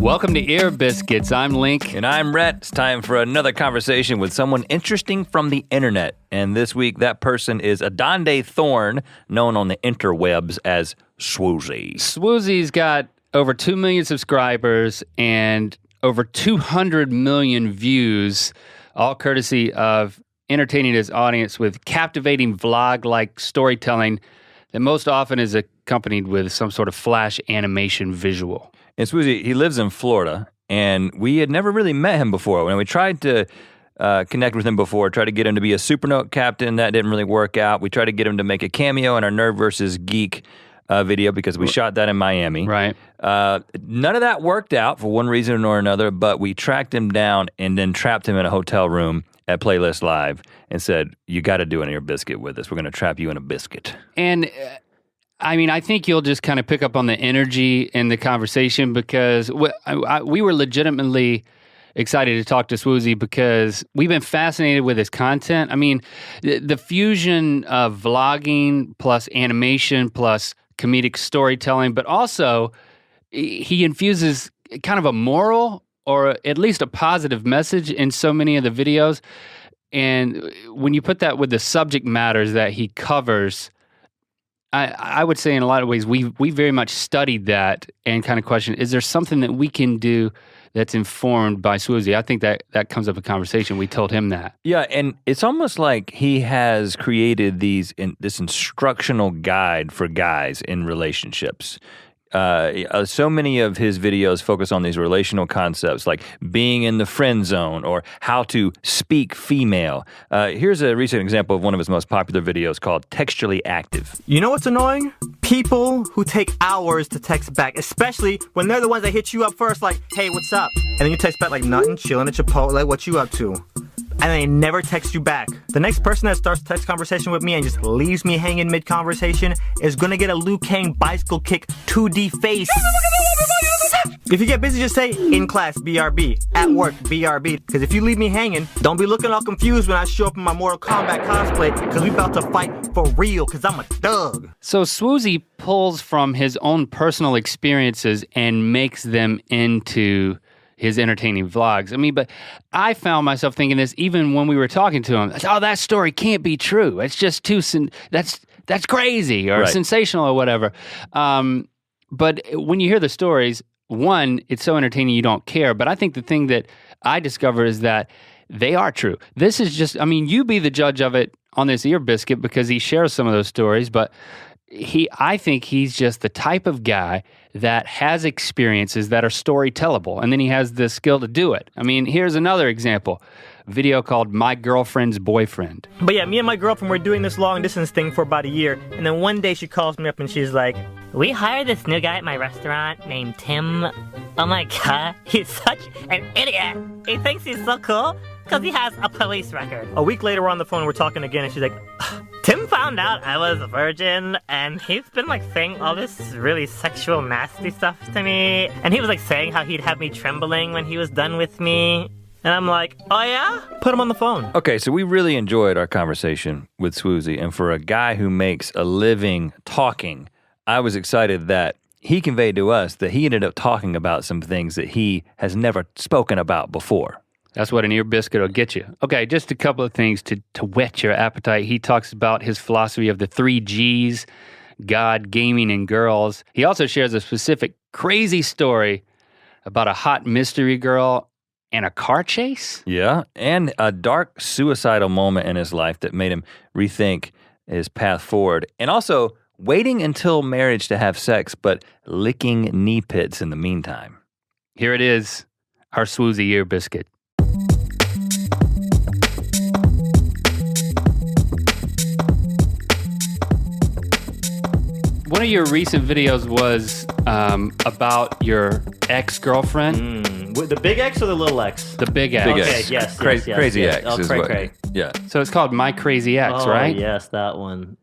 Welcome to Ear Biscuits. I'm Link. And I'm Rhett. It's time for another conversation with someone interesting from the internet. And this week, that person is Adonde Thorne, known on the interwebs as Swoozie. Swoozie's got over 2 million subscribers and over 200 million views, all courtesy of entertaining his audience with captivating vlog-like storytelling that most often is accompanied with some sort of flash animation visual. And Swoozie, he lives in Florida, and we had never really met him before. When we tried to connect with him before, tried to get him to be a Supernote captain, that didn't really work out. We tried to get him to make a cameo in our Nerd vs. Geek video because we shot that in Miami. Right. None of that worked out for one reason or another, but we tracked him down and then trapped him in a hotel room at Playlist Live and said, you got to do an Ear Biscuit with us. We're going to trap you in a biscuit. And I think you'll just kind of pick up on the energy in the conversation because we were legitimately excited to talk to Swoozie because we've been fascinated with his content. I mean, the fusion of vlogging plus animation plus comedic storytelling, but also he infuses kind of a moral or at least a positive message in so many of the videos. And when you put that with the subject matters that he covers, I would say in a lot of ways, we very much studied that and kind of questioned, is there something that we can do that's informed by Swoozie? I think that comes up in conversation. We told him that. Yeah, and it's almost like he has created this instructional guide for guys in relationships. So many of his videos focus on these relational concepts like being in the friend zone or how to speak female. Here's a recent example of one of his most popular videos called Textually Active. You know what's annoying? People who take hours to text back, especially when they're the ones that hit you up first like, hey, what's up? And then you text back like, nothing, chilling at Chipotle, what you up to? And they never text you back. The next person that starts a text conversation with me and just leaves me hanging mid-conversation is gonna get a Liu Kang bicycle kick 2D face. If you get busy, just say, in class, BRB, at work, BRB. Because if you leave me hanging, don't be looking all confused when I show up in my Mortal Kombat cosplay, because we about to fight for real, because I'm a thug. So Swoozie pulls from his own personal experiences and makes them into his entertaining vlogs. I mean, but I found myself thinking this even when we were talking to him. Oh, that story can't be true. It's just that's crazy or sensational or whatever. But when you hear the stories, one, it's so entertaining you don't care. But I think the thing that I discover is that they are true. This is just, you be the judge of it on this Ear Biscuit because he shares some of those stories, but I think he's just the type of guy that has experiences that are storytellable, and then he has the skill to do it. Here's another example. A video called My Girlfriend's Boyfriend. But yeah, me and my girlfriend were doing this long distance thing for about a year, and then one day she calls me up and she's like, we hired this new guy at my restaurant named Tim. Oh my god, he's such an idiot. He thinks he's so cool because he has a police record. A week later we're on the phone, we're talking again, and she's like, Tim found out I was a virgin, and he's been saying all this really sexual nasty stuff to me, and he was saying how he'd have me trembling when he was done with me. And I'm like, oh yeah? Put him on the phone. Okay, so we really enjoyed our conversation with Swoozie, and for a guy who makes a living talking, I was excited that he conveyed to us that he ended up talking about some things that he has never spoken about before. That's what an Ear Biscuit will get you. Okay, just a couple of things to whet your appetite. He talks about his philosophy of the 3 Gs, God, gaming, and girls. He also shares a specific crazy story about a hot mystery girl and a car chase. Yeah, and a dark suicidal moment in his life that made him rethink his path forward. And also waiting until marriage to have sex, but licking knee pits in the meantime. Here it is, our Swoozie Ear Biscuit. One of your recent videos was about your ex-girlfriend. The big X or the little X? The big X. Big Okay, X. yes, Crazy yes. X Oh, is cray. Yeah. So it's called My Crazy Ex, right? Yes, that one.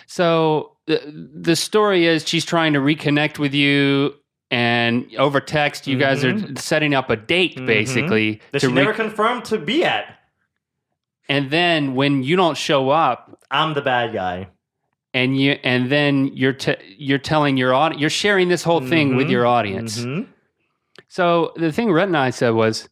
So the story is she's trying to reconnect with you, and over text, you guys are setting up a date, basically. That she never confirmed to be at. And then when you don't show up, I'm the bad guy. And then you're telling your audience, you're sharing this whole thing with your audience. So the thing Rhett and I said was,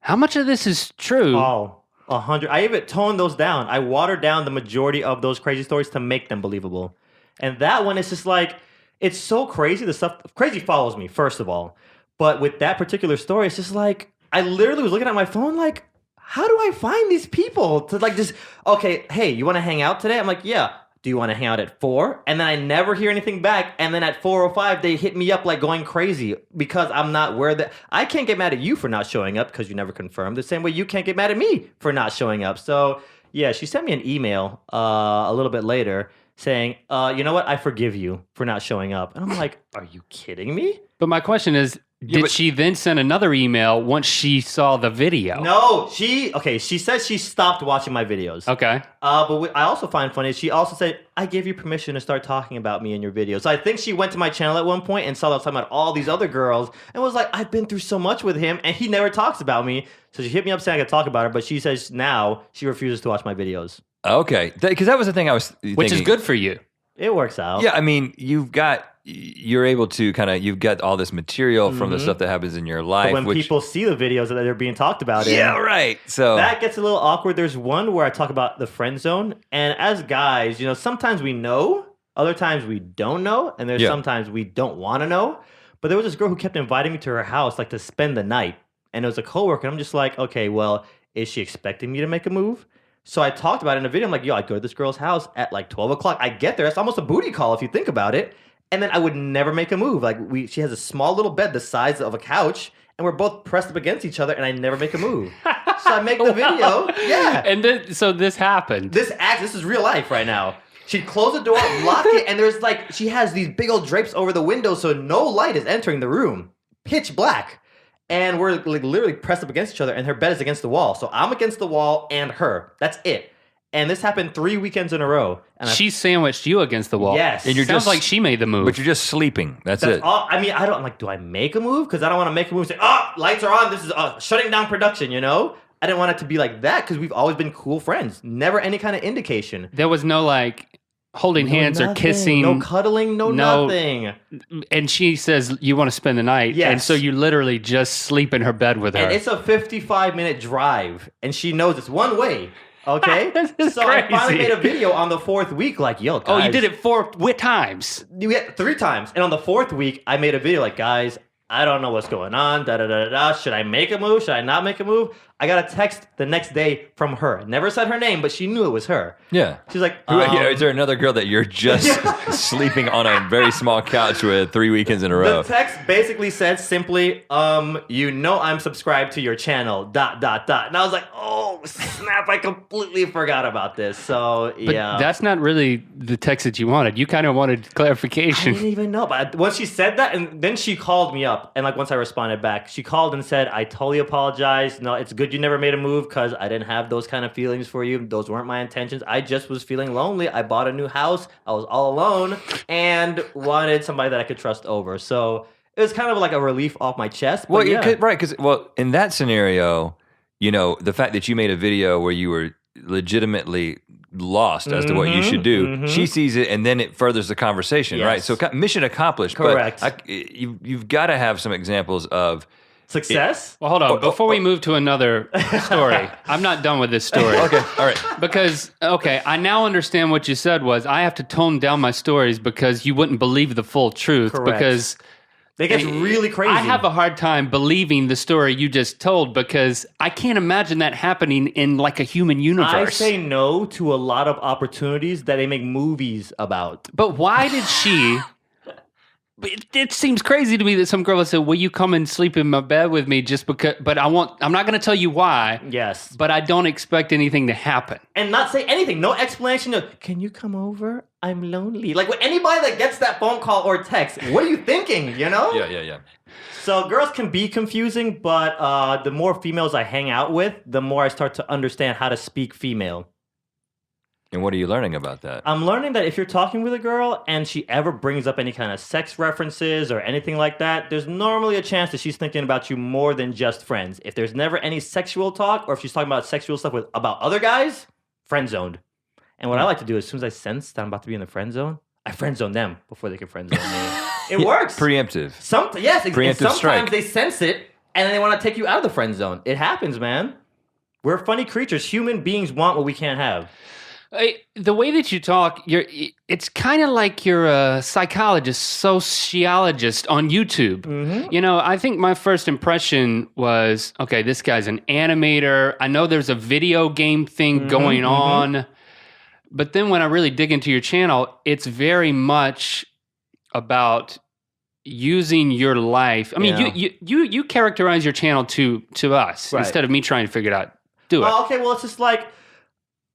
how much of this is true? Oh, 100. I even toned those down. I watered down the majority of those crazy stories to make them believable. And that one is just like, it's so crazy. The stuff, crazy follows me, first of all. But with that particular story, it's just like, I literally was looking at my phone like, how do I find these people to like just, okay, hey, you want to hang out today? I'm like, yeah. Do you want to hang out at 4? And then I never hear anything back. And then at 4:05, they hit me up like going crazy because I'm not where I can't get mad at you for not showing up because you never confirmed. The same way you can't get mad at me for not showing up. So yeah, she sent me an email a little bit later saying, you know what? I forgive you for not showing up. And I'm like, are you kidding me? But my question is, did she then send another email once she saw the video? No, she said she stopped watching my videos. Okay. But what I also find funny is she also said, I gave you permission to start talking about me in your videos. So I think she went to my channel at one point and saw that I was talking about all these other girls and was like, I've been through so much with him and he never talks about me. So she hit me up saying I could talk about her, but she says now she refuses to watch my videos. Okay. Because that was the thing I was thinking. Which is good for you. It works out. Yeah, I mean, you're able to you've got all this material from the stuff that happens in your life. But when people see the videos that they're being talked about yeah, right. So that gets a little awkward. There's one where I talk about the friend zone. And as guys, sometimes we know, other times we don't know. And there's sometimes we don't want to know. But there was this girl who kept inviting me to her house like to spend the night. And it was a coworker. And I'm just like, okay, well, is she expecting me to make a move? So I talked about it in a video. I'm like, yo, I go to this girl's house at like 12 o'clock. I get there. It's almost a booty call if you think about it. And then I would never make a move. Like she has a small little bed the size of a couch. And we're both pressed up against each other. And I never make a move. So I make the video. Yeah. And so this happened. This is real life right now. She'd close the door, lock it. And there's like, she has these big old drapes over the window. So no light is entering the room. Pitch black. And we're like literally pressed up against each other, and her bed is against the wall. So I'm against the wall and her. That's it. And this happened 3 weekends in a row. And she sandwiched you against the wall. Yes. And sounds like she made the move. But you're just sleeping. That's it. I mean, I'm like, do I make a move? Because I don't want to make a move and say, oh, lights are on. This is shutting down production, I didn't want it to be like that because we've always been cool friends. Never any kind of indication. There was no like holding hands or kissing. No cuddling, no nothing. And she says, you want to spend the night. Yes. And so you literally just sleep in her bed with her. And it's a 55-minute drive. And she knows it's one way. Okay? So I finally made a video on the 4th week like, yo, guys. Oh, you did it 4 times? We had 3 times. And on the 4th week, I made a video like, guys, I don't know what's going on. Da-da-da-da-da. Should I make a move? Should I not make a move? I got a text the next day from her. Never said her name, but she knew it was her. Yeah. She's like, is there another girl that you're just sleeping on a very small couch with 3 weekends in a row? The text basically said simply, I'm subscribed to your channel, ... And I was like, oh, snap, I completely forgot about this. So, But yeah. that's not really the text that you wanted. You kind of wanted I clarification. didn't even know. But once she said that, and then she called me up. And like once I responded back, she called and said, I totally apologize. No, it's good you never made a move because I didn't have those kind of feelings for you. Those weren't my intentions. I just was feeling lonely. I bought a new house. I was all alone and wanted somebody that I could trust over. So it was kind of like a relief off my chest. But Right, because in that scenario, the fact that you made a video where you were legitimately lost as to what you should do, she sees it and then it furthers the conversation, right? So mission accomplished. Correct. But you've got to have some examples of success. Well, hold on. Before we move to another story, I'm not done with this story. Okay, all right. Because, I now understand what you said was I have to tone down my stories because you wouldn't believe the full truth. Correct. Because It gets really crazy. I have a hard time believing the story you just told because I can't imagine that happening in like a human universe. I say no to a lot of opportunities that they make movies about. But why did she... It seems crazy to me that some girl would say, will you come and sleep in my bed with me just because... But I'm not going to tell you why. Yes. But I don't expect anything to happen. And not say anything. No explanation. No, can you come over? I'm lonely. Like, with anybody that gets that phone call or text, what are you thinking, Yeah. So girls can be confusing, but the more females I hang out with, the more I start to understand how to speak female. And what are you learning about that? I'm learning that if you're talking with a girl and she ever brings up any kind of sex references or anything like that, there's normally a chance that she's thinking about you more than just friends. If there's never any sexual talk or if she's talking about sexual stuff about other guys, friend zoned. And what I like to do as soon as I sense that I'm about to be in the friend zone, I friend zone them before they can friend zone me. It works. Preemptive. Preemptive sometimes strike. they sense it and they want to take you out of the friend zone. It happens, man. We're funny creatures. Human beings want what we can't have. The way that you talk, it's kind of like you're a psychologist, sociologist on YouTube. Mm-hmm. You know, I think my first impression was, okay, this guy's an animator. I know there's a video game thing going on. But then when I really dig into your channel, it's very much about using your life. I mean, you characterize your channel to us instead of me trying to figure it out. Do it. Okay, well, it's just like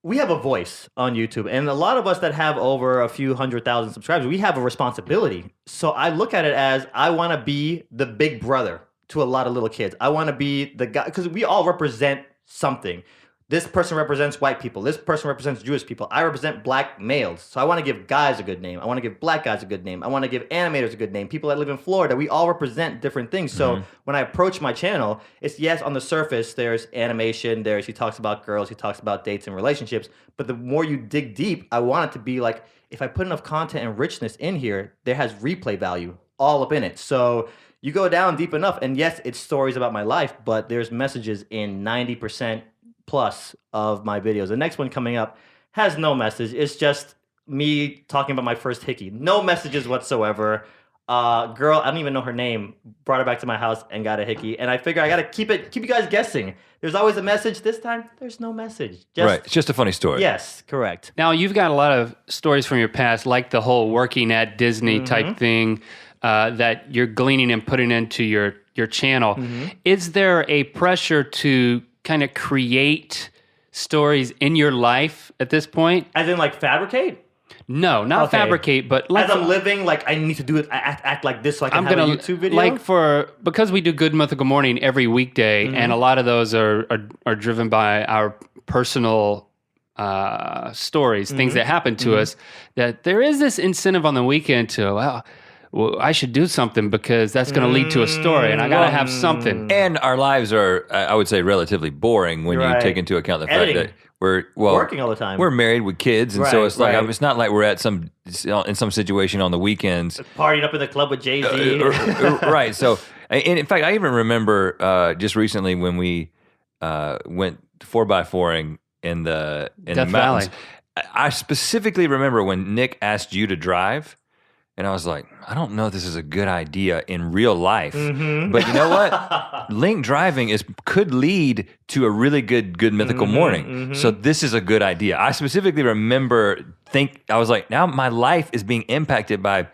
we have a voice on YouTube, and a lot of us that have over a few 100,000 subscribers, we have a responsibility. So I look at it as I want to be the big brother to a lot of little kids. I want to be the guy, because we all represent something. This person represents white people. This person represents Jewish people. I represent black males. So I want to give guys a good name. I want to give black guys a good name. I want to give animators a good name. People that live in Florida, we all represent different things. So when I approach my channel, it's yes, on the surface, there's animation. He talks about girls. He talks about dates and relationships. But the more you dig deep, I want it to be like, if I put enough content and richness in here, there has replay value all up in it. So you go down deep enough, and yes, it's stories about my life, but there's messages in 90% plus of my videos. The next one coming up has no message. It's just me talking about my first hickey. No messages whatsoever. Girl, I don't even know her name, brought her back to my house and got a hickey. And I figure I got to keep you guys guessing. There's always a message. This time, there's no message. Right. It's just a funny story. Yes, correct. Now, you've got a lot of stories from your past, like the whole working at Disney type thing that you're gleaning and putting into your channel. Is there a pressure to kind of create stories in your life at this point? As in, like, fabricate? No, not fabricate, but as I'm living, like, I need to do it, act like this so I can have a YouTube video? Because we do Good Mythical Morning every weekday, and a lot of those are driven by our personal stories, things that happen to us, that there is this incentive on the weekend to, well, I should do something because that's going to lead to a story, and I got to have something. And our lives are, I would say, relatively boring when you take into account the fact that we're working all the time. We're married with kids, and so it's like it's not like we're at in some situation on the weekends, partying up in the club with Jay-Z. Right. So, and in fact, I even remember just recently when we went 4x4ing in the mountains. Valley. I specifically remember when Nick asked you to drive. And I was like, I don't know if this is a good idea in real life. But you know what? Link driving could lead to a really good mythical morning. So this is a good idea. I specifically remember I was like, now my life is being impacted by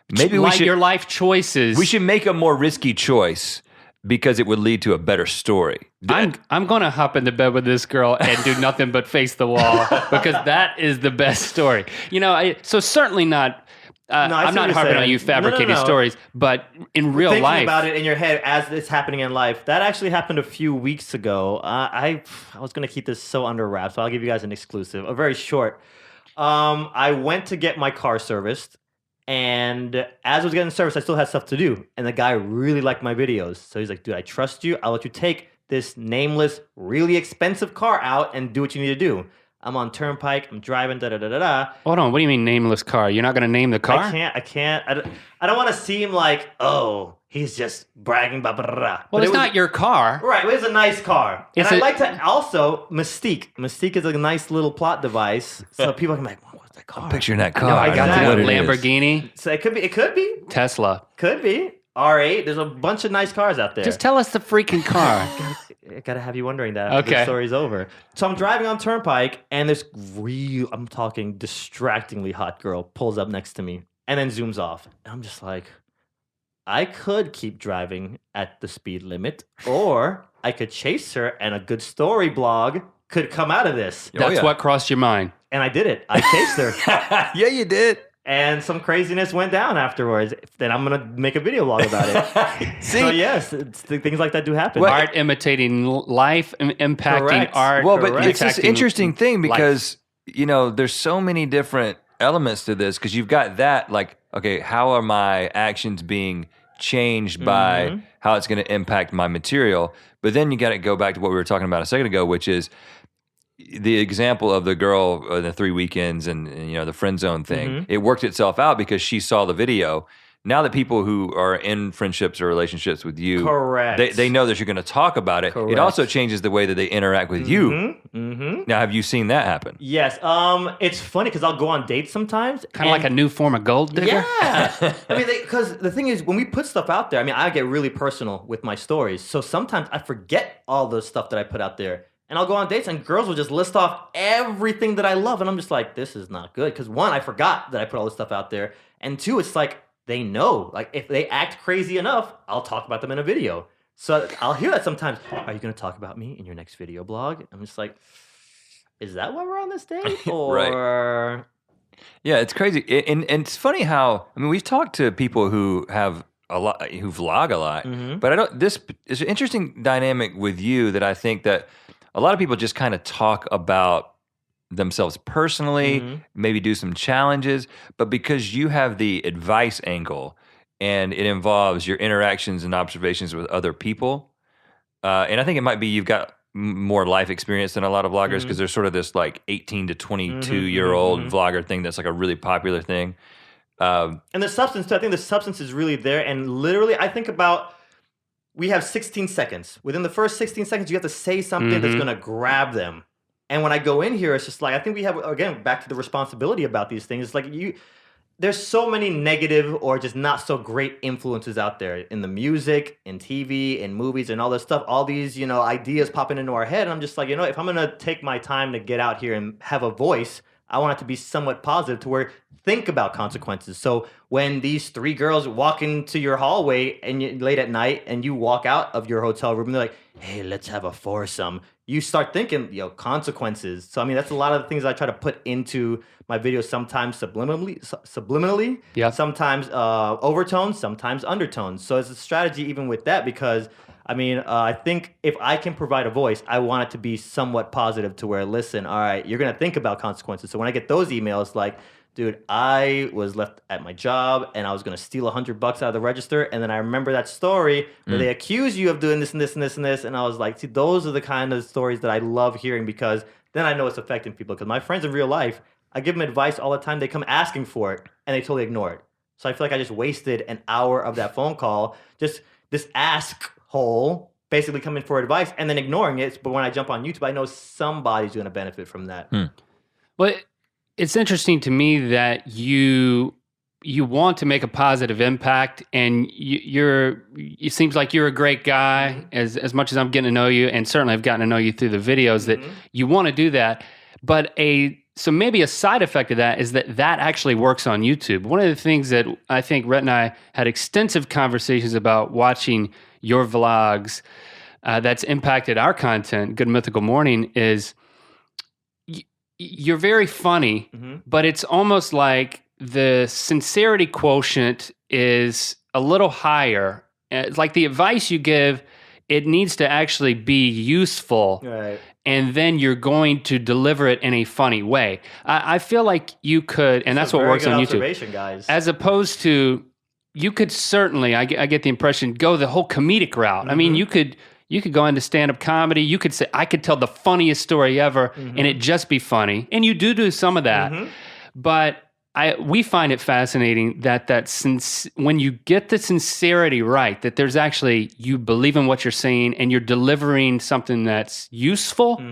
your life choices. We should make a more risky choice because it would lead to a better story. I'm going to hop into bed with this girl and do nothing but face the wall because that is the best story. You know, so certainly not. I'm not harping on you fabricating stories, but in real life, thinking about it in your head as it's happening in life. That actually happened a few weeks ago. I was going to keep this so under wraps, so I'll give you guys an exclusive, a very short. I went to get my car serviced, and as I was getting serviced, I still had stuff to do. And the guy really liked my videos, so he's like, "Dude, I trust you. I'll let you take this nameless, really expensive car out and do what you need to do." I'm on Turnpike. I'm driving. Hold on. What do you mean nameless car? You're not going to name the car? I can't. I don't want to seem like, oh, he's just bragging about. Well, it's not your car. Right. It was a nice car. And I like to also Mystique. Mystique is a nice little plot device, so people can be like, what's that car? I'm picturing that car. No, I got that. Lamborghini. So it could be Tesla. Could be. R8. There's a bunch of nice cars out there. Just tell us the freaking car. I gotta have you wondering that after the story's over. So I'm driving on Turnpike, and this I'm talking distractingly hot girl pulls up next to me and then zooms off. And I'm just like, I could keep driving at the speed limit, or I could chase her, and a good story blog could come out of this. That's what crossed your mind. And I did it. I chased her. Yeah, you did. And some craziness went down afterwards. Then I'm going to make a video blog about it. So yes, things like that do happen. Art imitating life, impacting art. Well, but it's this interesting thing because, you know, there's so many different elements to this because you've got that, like, okay, how are my actions being changed by how it's going to impact my material? But then you got to go back to what we were talking about a second ago, which is the example of the girl in the 3 weekends and the friend zone thing, it worked itself out because she saw the video. Now that people who are in friendships or relationships with you, correct, they know that you're going to talk about it. Correct. It also changes the way that they interact with you. Now, have you seen that happen? Yes. It's funny because I'll go on dates sometimes. Kind of like a new form of gold digger? Yeah. I mean, because the thing is, when we put stuff out there, I mean, I get really personal with my stories. So sometimes I forget all the stuff that I put out there. And I'll go on dates and girls will just list off everything that I love. And I'm just like, this is not good. Because one, I forgot that I put all this stuff out there. And two, it's like, they know. Like, if they act crazy enough, I'll talk about them in a video. So I'll hear that sometimes. Are you going to talk about me in your next video blog? I'm just like, is that why we're on this date? Or... Right. Yeah, it's crazy. And it's funny how, I mean, we've talked to people who have a lot, who vlog a lot. But this is an interesting dynamic with you that I think that a lot of people just kind of talk about themselves personally, maybe do some challenges, but because you have the advice angle and it involves your interactions and observations with other people, and I think it might be you've got more life experience than a lot of vloggers because there's sort of this like 18 to 22-year-old vlogger thing that's like a really popular thing. And the substance, I think the substance is really there, and literally I think about, we have 16 seconds. Within the first 16 seconds, you have to say something that's going to grab them. And when I go in here, it's just like, I think we have, again, back to the responsibility about these things. It's like there's so many negative or just not so great influences out there in the music, in TV, in movies, and all this stuff. All these, ideas popping into our head. And I'm just like, if I'm going to take my time to get out here and have a voice, I want it to be somewhat positive to where think about consequences. So when these 3 girls walk into your hallway and late at night and you walk out of your hotel room and they're like, hey, let's have a foursome, you start thinking, consequences. So, I mean, that's a lot of the things I try to put into my videos, sometimes subliminally, sometimes overtones, sometimes undertones. So it's a strategy even with that because, I mean, I think if I can provide a voice, I want it to be somewhat positive to where, listen, all right, you're going to think about consequences. So when I get those emails like, dude, I was left at my job and I was going to steal $100 out of the register. And then I remember that story where they accuse you of doing this and this and this and this. And I was like, see, those are the kind of stories that I love hearing because then I know it's affecting people. Because my friends in real life, I give them advice all the time. They come asking for it and they totally ignore it. So I feel like I just wasted an hour of that phone call, just this ask hole, basically coming for advice and then ignoring it. But when I jump on YouTube, I know somebody's going to benefit from that. Well, it's interesting to me that you want to make a positive impact, and it seems like you're a great guy as much as I'm getting to know you, and certainly I've gotten to know you through the videos, that you want to do that. But so maybe a side effect of that is that actually works on YouTube. One of the things that I think Rhett and I had extensive conversations about watching your vlogs that's impacted our content, Good Mythical Morning, is you're very funny, but it's almost like the sincerity quotient is a little higher. It's like the advice you give, it needs to actually be useful. Right. And then you're going to deliver it in a funny way. I feel like you could, and that's what works on YouTube. Guys. As opposed to, you could certainly, I get the impression, go the whole comedic route. I mean, you could go into stand-up comedy. You could say, I could tell the funniest story ever, and it just be funny. And you do some of that. But we find it fascinating that when you get the sincerity right, that there's actually, you believe in what you're saying, and you're delivering something that's useful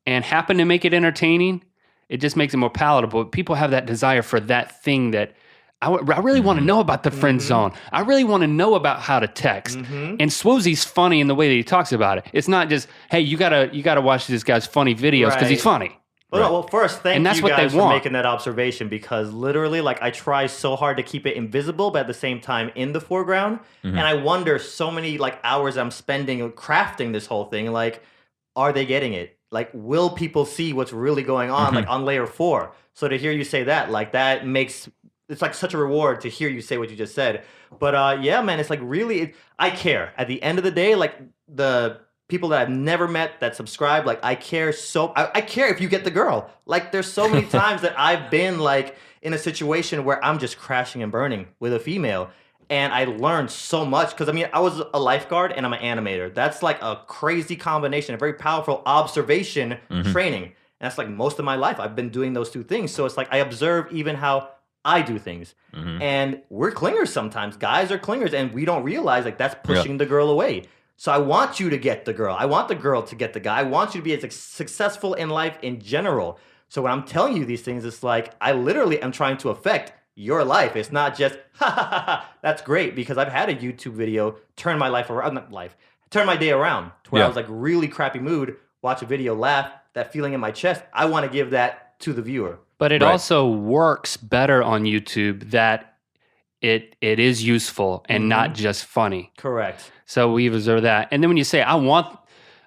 and happen to make it entertaining, it just makes it more palatable. People have that desire for that thing that, I really want to know about the friend zone. I really want to know about how to text. And Swoozie's funny in the way that he talks about it. It's not just, hey, you gotta watch this guy's funny videos because he's funny. Well, first, thank you guys for making that observation, because literally, like, I try so hard to keep it invisible, but at the same time in the foreground. And I wonder so many like hours I'm spending crafting this whole thing. Like, are they getting it? Like, will people see what's really going on? Like on layer 4. So to hear you say that, like, that makes. It's like such a reward to hear you say what you just said. But yeah, man, it's like really, I care. At the end of the day, like the people that I've never met that subscribe, like I care I care if you get the girl. Like there's so many times that I've been like in a situation where I'm just crashing and burning with a female. And I learned so much because, I mean, I was a lifeguard and I'm an animator. That's like a crazy combination, a very powerful observation training. And that's like most of my life. I've been doing those two things. So it's like I observe even how I do things. And we're clingers sometimes. Guys are clingers, and we don't realize like that's pushing the girl away. So I want you to get the girl. I want the girl to get the guy. I want you to be as successful in life in general. So when I'm telling you these things, it's like I literally am trying to affect your life. It's not just, ha ha ha ha, that's great, because I've had a YouTube video turn my life around, turn my day around to where I was like really crappy mood, watch a video, laugh, that feeling in my chest. I want to give that to the viewer. But it also works better on YouTube that it is useful and not just funny. Correct. So we've observed that. And then when you say, I want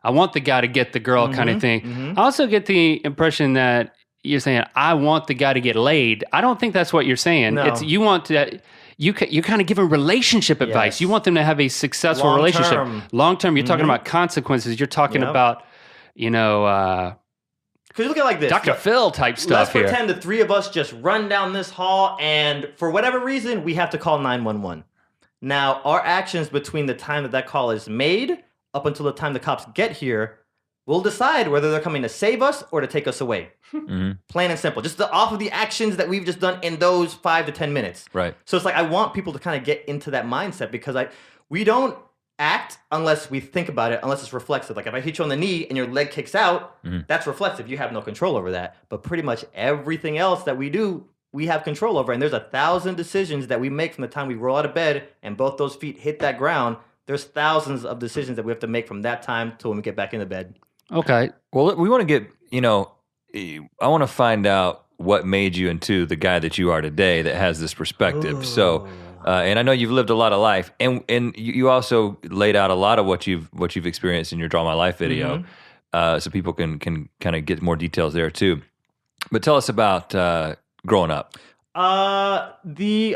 the guy to get the girl kind of thing, I also get the impression that you're saying, I want the guy to get laid. I don't think that's what you're saying. No. It's you want to, you're kind of giving relationship advice. Yes. You want them to have a successful relationship. Long term, you're talking about consequences. You're talking about, Because you look at it like this. Dr. Phil type stuff here. Let's pretend the three of us just run down this hall, and for whatever reason, we have to call 911. Now, our actions between the time that call is made up until the time the cops get here will decide whether they're coming to save us or to take us away. Plain and simple. Just off of the actions that we've just done in those 5 to 10 minutes. Right. So it's like I want people to kind of get into that mindset, because we don't act unless we think about it, unless it's reflexive. Like if I hit you on the knee and your leg kicks out, that's reflexive. You have no control over that. But pretty much everything else that we do, we have control over. And there's 1,000 decisions that we make from the time we roll out of bed and both those feet hit that ground. There's thousands of decisions that we have to make from that time till when we get back into bed. Okay. Well, we want to get, I want to find out what made you into the guy that you are today that has this perspective. So, and I know you've lived a lot of life, and you also laid out a lot of what you've experienced in your Draw My Life video, so people can kind of get more details there too. But tell us about growing up. I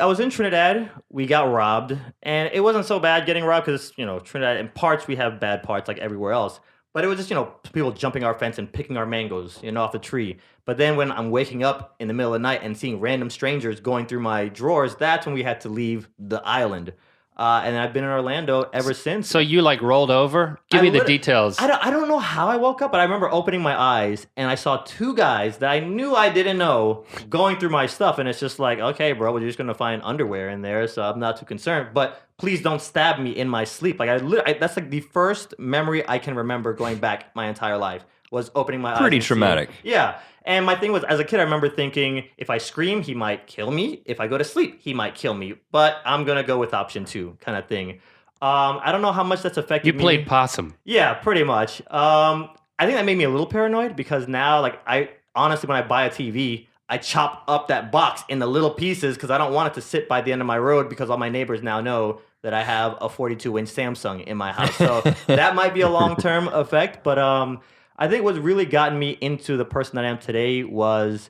was in Trinidad. We got robbed, and it wasn't so bad getting robbed because Trinidad, in parts we have bad parts like everywhere else. But it was just, people jumping our fence and picking our mangoes, off the tree. But then when I'm waking up in the middle of the night and seeing random strangers going through my drawers, that's when we had to leave the island. And I've been in Orlando ever since. So you rolled over? Give me the details. I don't know how I woke up, but I remember opening my eyes and I saw two guys that I knew I didn't know going through my stuff. And it's just like, okay, bro, we're just going to find underwear in there. So I'm not too concerned. But please don't stab me in my sleep. That's like the first memory I can remember going back my entire life was opening my eyes. Pretty traumatic. Yeah. And my thing was, as a kid, I remember thinking, if I scream, he might kill me. If I go to sleep, he might kill me. But I'm going to go with option 2 kind of thing. I don't know how much that's affected me. You played possum. Yeah, pretty much. I think that made me a little paranoid because now, I honestly, when I buy a TV, I chop up that box into little pieces because I don't want it to sit by the end of my road because all my neighbors now know that I have a 42-inch Samsung in my house. So that might be a long-term effect, but I think what's really gotten me into the person that I am today was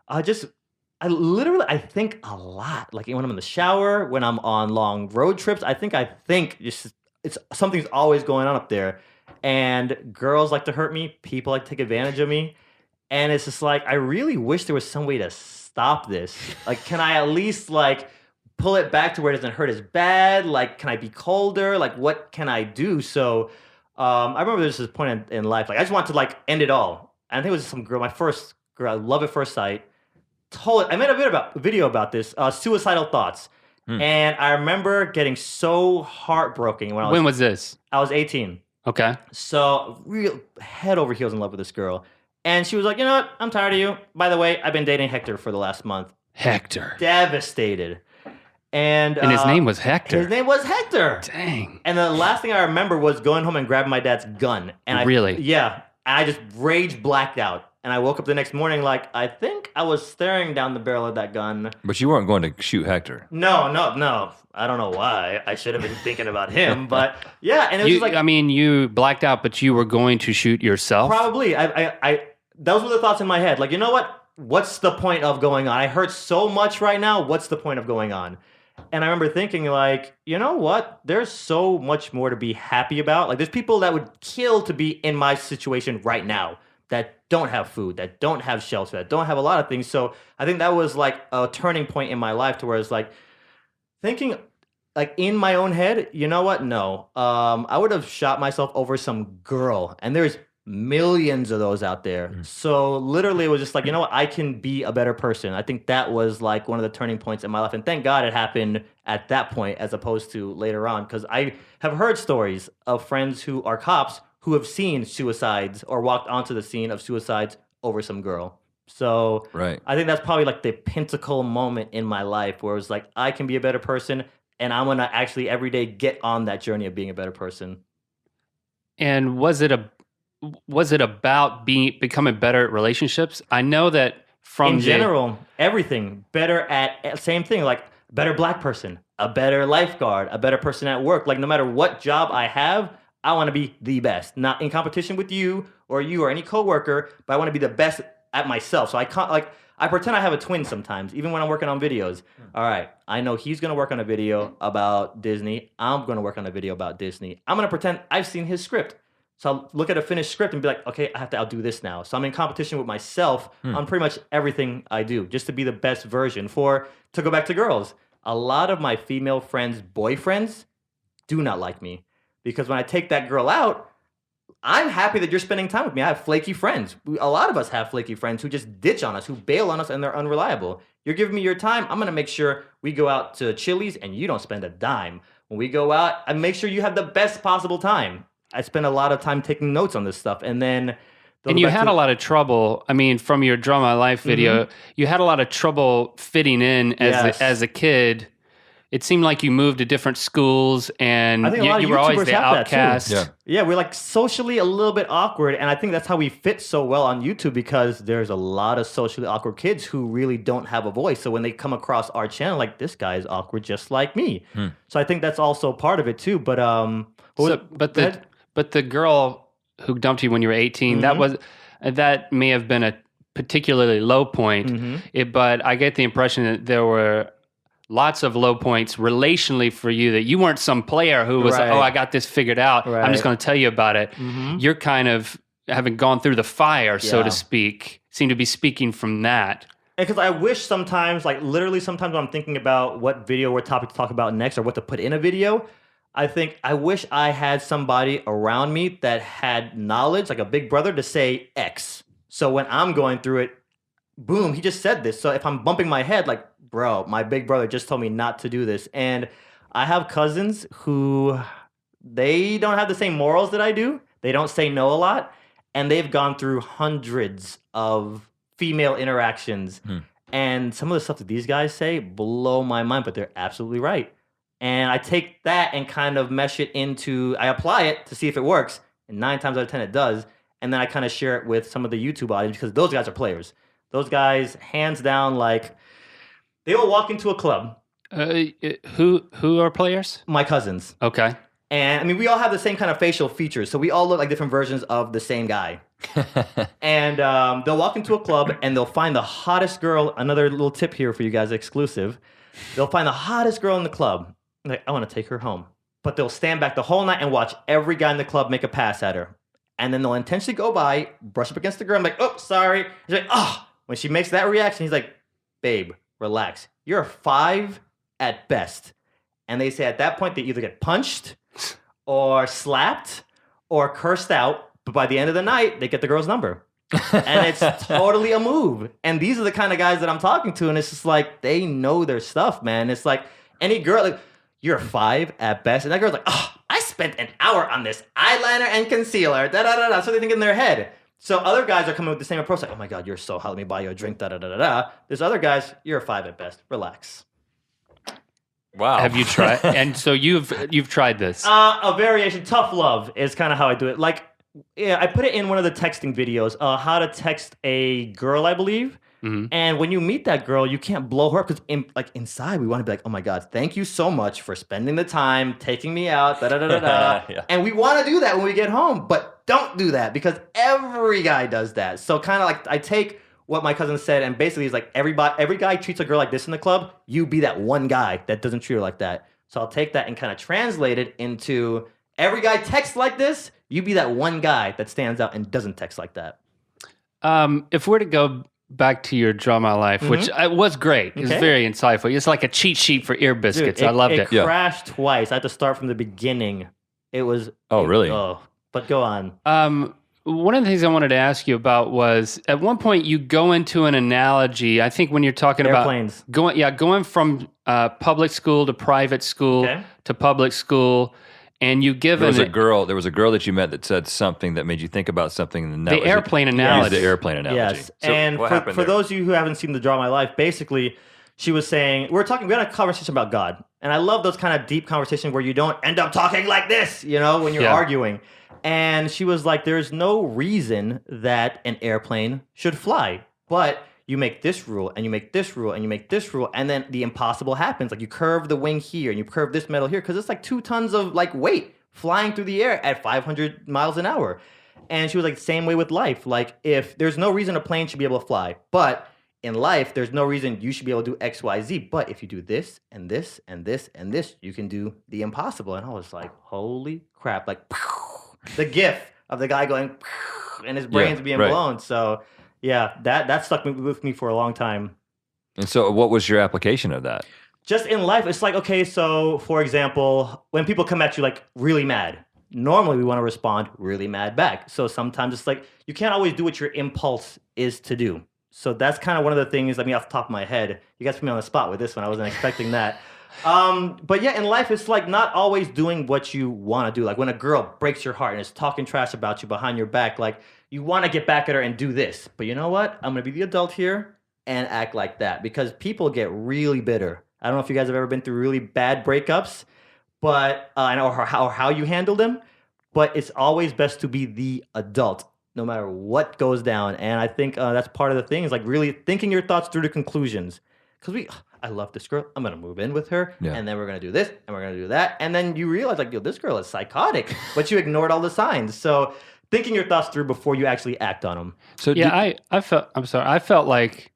I think a lot. Like when I'm in the shower, when I'm on long road trips, I think it's something's always going on up there. And girls like to hurt me, people like to take advantage of me. And it's just like, I really wish there was some way to stop this. Like, can I at least pull it back to where it doesn't hurt as bad? Like, can I be colder? Like, what can I do? So I remember there's this point in life, I just wanted to end it all. And I think it was some girl, my first girl, love at first sight. I made a video about this, suicidal thoughts. And I remember getting so heartbroken when was this? I was 18. Okay. So real head over heels in love with this girl. And she was like, you know what? I'm tired of you. By the way, I've been dating Hector for the last month. Hector. Devastated. And his name was Hector. His name was Hector. Dang. And the last thing I remember was going home and grabbing my dad's gun. And Really? Yeah. And I just rage blacked out. And I woke up the next morning I think I was staring down the barrel of that gun. But you weren't going to shoot Hector. No. I don't know why. I should have been thinking about him. But yeah. And it was just you blacked out, but you were going to shoot yourself? Probably. Those were the thoughts in my head. You know what? What's the point of going on? I hurt so much right now. What's the point of going on? And I remember thinking, you know what? There's so much more to be happy about. There's people that would kill to be in my situation right now that don't have food, that don't have shelter, that don't have a lot of things. So I think that was a turning point in my life to where it's thinking in my own head, you know what? No. I would have shot myself over some girl. And there's millions of those out there. So literally it was just like, you know what, I can be a better person. I think that was like one of the turning points in my life. And thank God it happened at that point as opposed to later on. Because I have heard stories of friends who are cops who have seen suicides or walked onto the scene of suicides over some girl. So I think that's probably like the pinnacle moment in my life where it was like, I can be a better person and I'm going to actually every day get on that journey of being a better person. And was it about becoming better at relationships? I know that from in general, everything better at same thing, like better black person, a better lifeguard, a better person at work. Like no matter what job I have, I want to be the best, not in competition with you or any coworker, but I want to be the best at myself. So I can't I pretend I have a twin sometimes, even when I'm working on videos. All right, I know he's going to work on a video about Disney. I'm going to work on a video about Disney. I'm going to pretend I've seen his script. So I'll look at a finished script and be like, okay, I have to outdo this now. So I'm in competition with myself on pretty much everything I do, just to be the best version. To go back to girls, a lot of my female friends' boyfriends do not like me. Because when I take that girl out, I'm happy that you're spending time with me. I have flaky friends. A lot of us have flaky friends who just ditch on us, who bail on us, and they're unreliable. You're giving me your time. I'm going to make sure we go out to Chili's and you don't spend a dime. When we go out, I make sure you have the best possible time. I spend a lot of time taking notes on this stuff. And then... And you had a lot of trouble. I mean, from your Draw My Life video, you had a lot of trouble fitting in as a kid. It seemed like you moved to different schools, and you were always the outcast. Yeah, we're like socially a little bit awkward, and I think that's how we fit so well on YouTube because there's a lot of socially awkward kids who really don't have a voice. So when they come across our channel, like this guy is awkward just like me. So I think that's also part of it too. But the girl who dumped you when you were 18, that may have been a particularly low point. But I get the impression that there were lots of low points relationally for you, that you weren't some player who was like, oh, I got this figured out. I'm just going to tell you about it. You're kind of, having gone through the fire, so to speak, seem to be speaking from that. And because I wish sometimes, like literally sometimes when I'm thinking about what video or topic to talk about next or what to put in a video, I wish I had somebody around me that had knowledge, like a big brother, to say X. So when I'm going through it, boom, he just said this. So if I'm bumping my head, like, bro, my big brother just told me not to do this. And I have cousins who, they don't have the same morals that I do. They don't say no a lot. And they've gone through hundreds of female interactions. And some of the stuff that these guys say blow my mind, but they're absolutely right. And I take that and kind of mesh it into, I apply it to see if it works. And 9 times out of 10 it does. And then I kind of share it with some of the YouTube audience because those guys are players. Those guys, hands down, like, they will walk into a club. Who are players? My cousins. Okay. And I mean, we all have the same kind of facial features, so we all look like different versions of the same guy. And they'll walk into a club and they'll find the hottest girl. Another little tip here for you guys, exclusive. They'll find the hottest girl in the club. Like, I want to take her home. But they'll stand back the whole night and watch every guy in the club make a pass at her. And then they'll intentionally go by, brush up against the girl. I'm like, oh, sorry. She's like, oh. When she makes that reaction, he's like, babe, relax. You're a 5 at best. And they say at that point, they either get punched or slapped or cursed out. But by the end of the night, they get the girl's number. And it's totally a move. And these are the kind of guys that I'm talking to. And it's just like, they know their stuff, man. It's like any girl, like, you're a 5 at best. And that girl's like, oh, I spent an hour on this eyeliner and concealer. Da-da-da-da. So they think in their head. So other guys are coming with the same approach, like, oh my God, you're so hot, let me buy you a drink, da-da-da-da-da. There's other guys, you're a 5 at best, relax. Wow. Have you tried? And so you've tried this? A variation, tough love is kind of how I do it. Like, yeah, I put it in one of the texting videos, how to text a girl, I believe. And when you meet that girl, you can't blow her up because inside we want to be like, oh my God, thank you so much for spending the time, taking me out, da-da-da-da-da. And we want to do that when we get home, but don't do that because every guy does that. So kind of like I take what my cousin said and basically he's like, every guy treats a girl like this in the club, you be that one guy that doesn't treat her like that. So I'll take that and kind of translate it into every guy texts like this, you be that one guy that stands out and doesn't text like that. If we're to go back to your Draw My Life, which was great. It was very insightful. It's like a cheat sheet for ear biscuits. Dude, I loved it. It crashed twice. I had to start from the beginning. It was... Oh, really? Oh, but go on. one of the things I wanted to ask you about was at one point you go into an analogy. I think when you're talking Airplanes. about going from public school to private school to public school, and you give There was a girl that you met that said something that made you think about something. And that the airplane analogy. The airplane analogy. Yes, So and for those of you who haven't seen The Draw of My Life, basically, she was saying we had a conversation about God, and I love those kind of deep conversations where you don't end up talking like this, when you're arguing. And she was like, "There's no reason that an airplane should fly, but you make this rule, and you make this rule, and you make this rule, and then the impossible happens. Like you curve the wing here, and you curve this metal here, because it's like 2 tons of like weight flying through the air at 500 miles an hour." And she was like, same way with life. Like if there's no reason a plane should be able to fly, but in life, there's no reason you should be able to do X, Y, Z. But if you do this and this and this and this, you can do the impossible. And I was like, holy crap! Like the gif of the guy going and his brain's being blown. So yeah, that stuck with me for a long time. And so what was your application of that? Just in life, it's like, okay, so for example, when people come at you like really mad, normally we want to respond really mad back. So sometimes it's like, you can't always do what your impulse is to do. So that's kind of one of the things, off the top of my head. You guys put me on the spot with this one. I wasn't expecting that. But yeah, in life, it's like not always doing what you want to do. Like when a girl breaks your heart and is talking trash about you behind your back, like you want to get back at her and do this. But you know what? I'm going to be the adult here and act like that, because people get really bitter. I don't know if you guys have ever been through really bad breakups, but or how you handle them. But it's always best to be the adult, no matter what goes down. And I think that's part of the thing, is like really thinking your thoughts through to conclusions. Because I love this girl. I'm going to move in with her. Yeah. And then we're going to do this and we're going to do that. And then you realize like, this girl is psychotic, but you ignored all the signs. So thinking your thoughts through before you actually act on them. So yeah, I felt like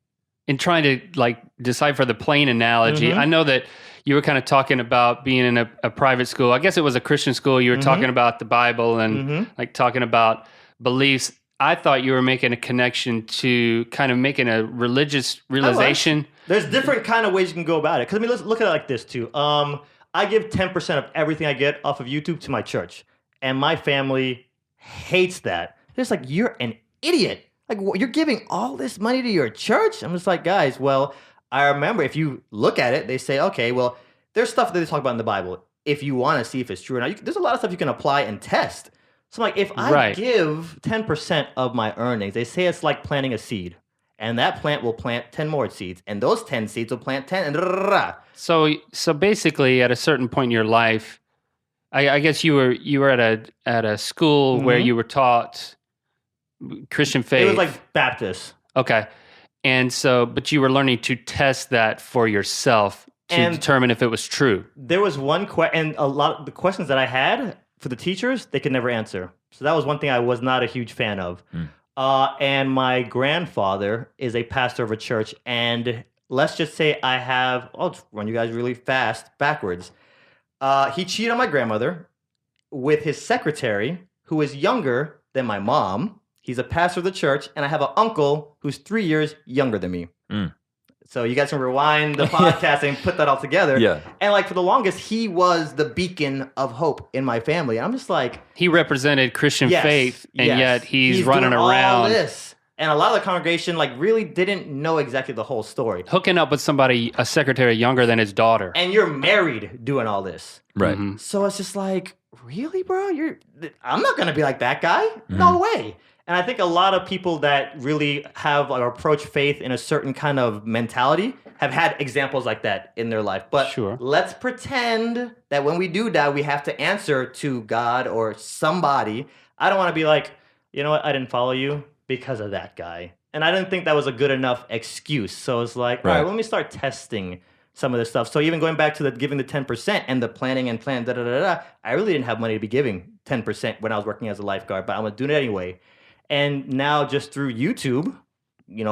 in trying to like decipher the plane analogy, I know that you were kind of talking about being in a private school. I guess it was a Christian school. You were talking about the Bible and like talking about beliefs. I thought you were making a connection to kind of making a religious realization. There's different kind of ways you can go about it. Because let's look at it like this too. I give 10% of everything I get off of YouTube to my church, and my family hates that. They're just like, you're an idiot. Like, you're giving all this money to your church? I'm just like, guys, well, I remember if you look at it, they say, okay, well, there's stuff that they talk about in the Bible. If you want to see if it's true or not, there's a lot of stuff you can apply and test. So I'm like, if I give 10% of my earnings, they say it's like planting a seed. And that plant will plant 10 more seeds. And those 10 seeds will plant 10. And So basically, at a certain point in your life, I guess you were at a school where you were taught Christian faith. It was like Baptist. Okay. And so, but you were learning to test that for yourself to determine if it was true. There was one question, and a lot of the questions that I had for the teachers, they could never answer. So that was one thing I was not a huge fan of. And my grandfather is a pastor of a church, and let's just say I'll just run you guys really fast backwards. He cheated on my grandmother with his secretary, who is younger than my mom. He's a pastor of the church, and I have an uncle who's 3 years younger than me. So you guys can rewind the podcast and put that all together. Yeah. And like for the longest, he was the beacon of hope in my family. I'm just like, he represented Christian faith, and yet he's running around. All this. And a lot of the congregation like really didn't know exactly the whole story. Hooking up with somebody, a secretary younger than his daughter. And you're married doing all this. Right. So it's just like, really, bro? I'm not going to be like that guy. No way. And I think a lot of people that really have or approach faith in a certain kind of mentality have had examples like that in their life. But let's pretend that when we do that, we have to answer to God or somebody. I don't want to be like, you know what, I didn't follow you because of that guy. And I didn't think that was a good enough excuse. So it's like, all right, let me start testing some of this stuff. So even going back to the giving the 10% and the planning and plan, I really didn't have money to be giving 10% when I was working as a lifeguard, but I'm doing it anyway. And now just through YouTube,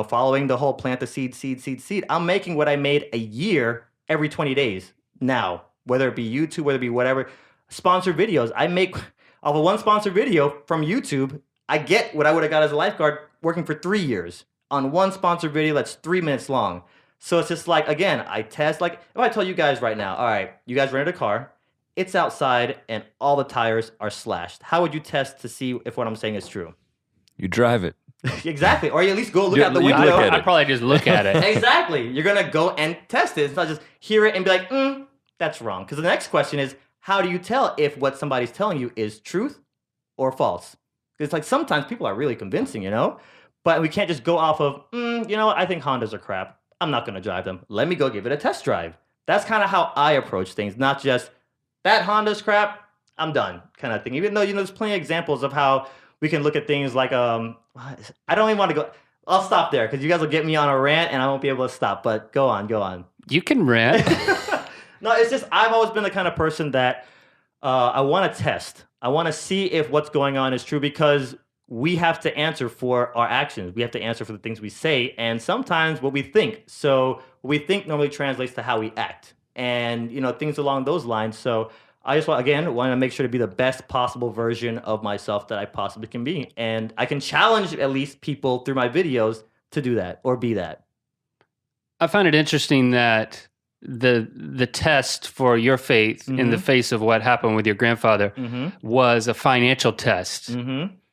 following the whole plant the seed, I'm making what I made a year every 20 days now, whether it be YouTube, whether it be whatever. Sponsored videos. I make off of one sponsored video from YouTube, I get what I would have got as a lifeguard working for 3 years on one sponsored video that's 3 minutes long. So it's just like, again, I test. Like if I tell you guys right now, all right, you guys rented a car, it's outside and all the tires are slashed. How would you test to see if what I'm saying is true? You drive it. Exactly. Or you at least go look out the You window. look at it. I'd probably just look at it. Exactly. You're going to go and test it. It's not just hear it and be like, that's wrong. Because the next question is, how do you tell if what somebody's telling you is truth or false? It's like sometimes people are really convincing, you know? But we can't just go off of, you know what, I think Hondas are crap. I'm not going to drive them. Let me go give it a test drive. That's kind of how I approach things, not just, that Honda's crap, I'm done kind of thing. Even though, you know, there's plenty of examples of how we can look at things like, I don't even want to go, I'll stop there because you guys will get me on a rant and I won't be able to stop, but go on. You can rant. No, it's just, I've always been the kind of person that I want to test. I want to see if what's going on is true because we have to answer for our actions. We have to answer for the things we say and sometimes what we think. So what we think normally translates to how we act and, you know, things along those lines. So I just want to make sure to be the best possible version of myself that I possibly can be. And I can challenge at least people through my videos to do that or be that. I find it interesting that the test for your faith in the face of what happened with your grandfather was a financial test.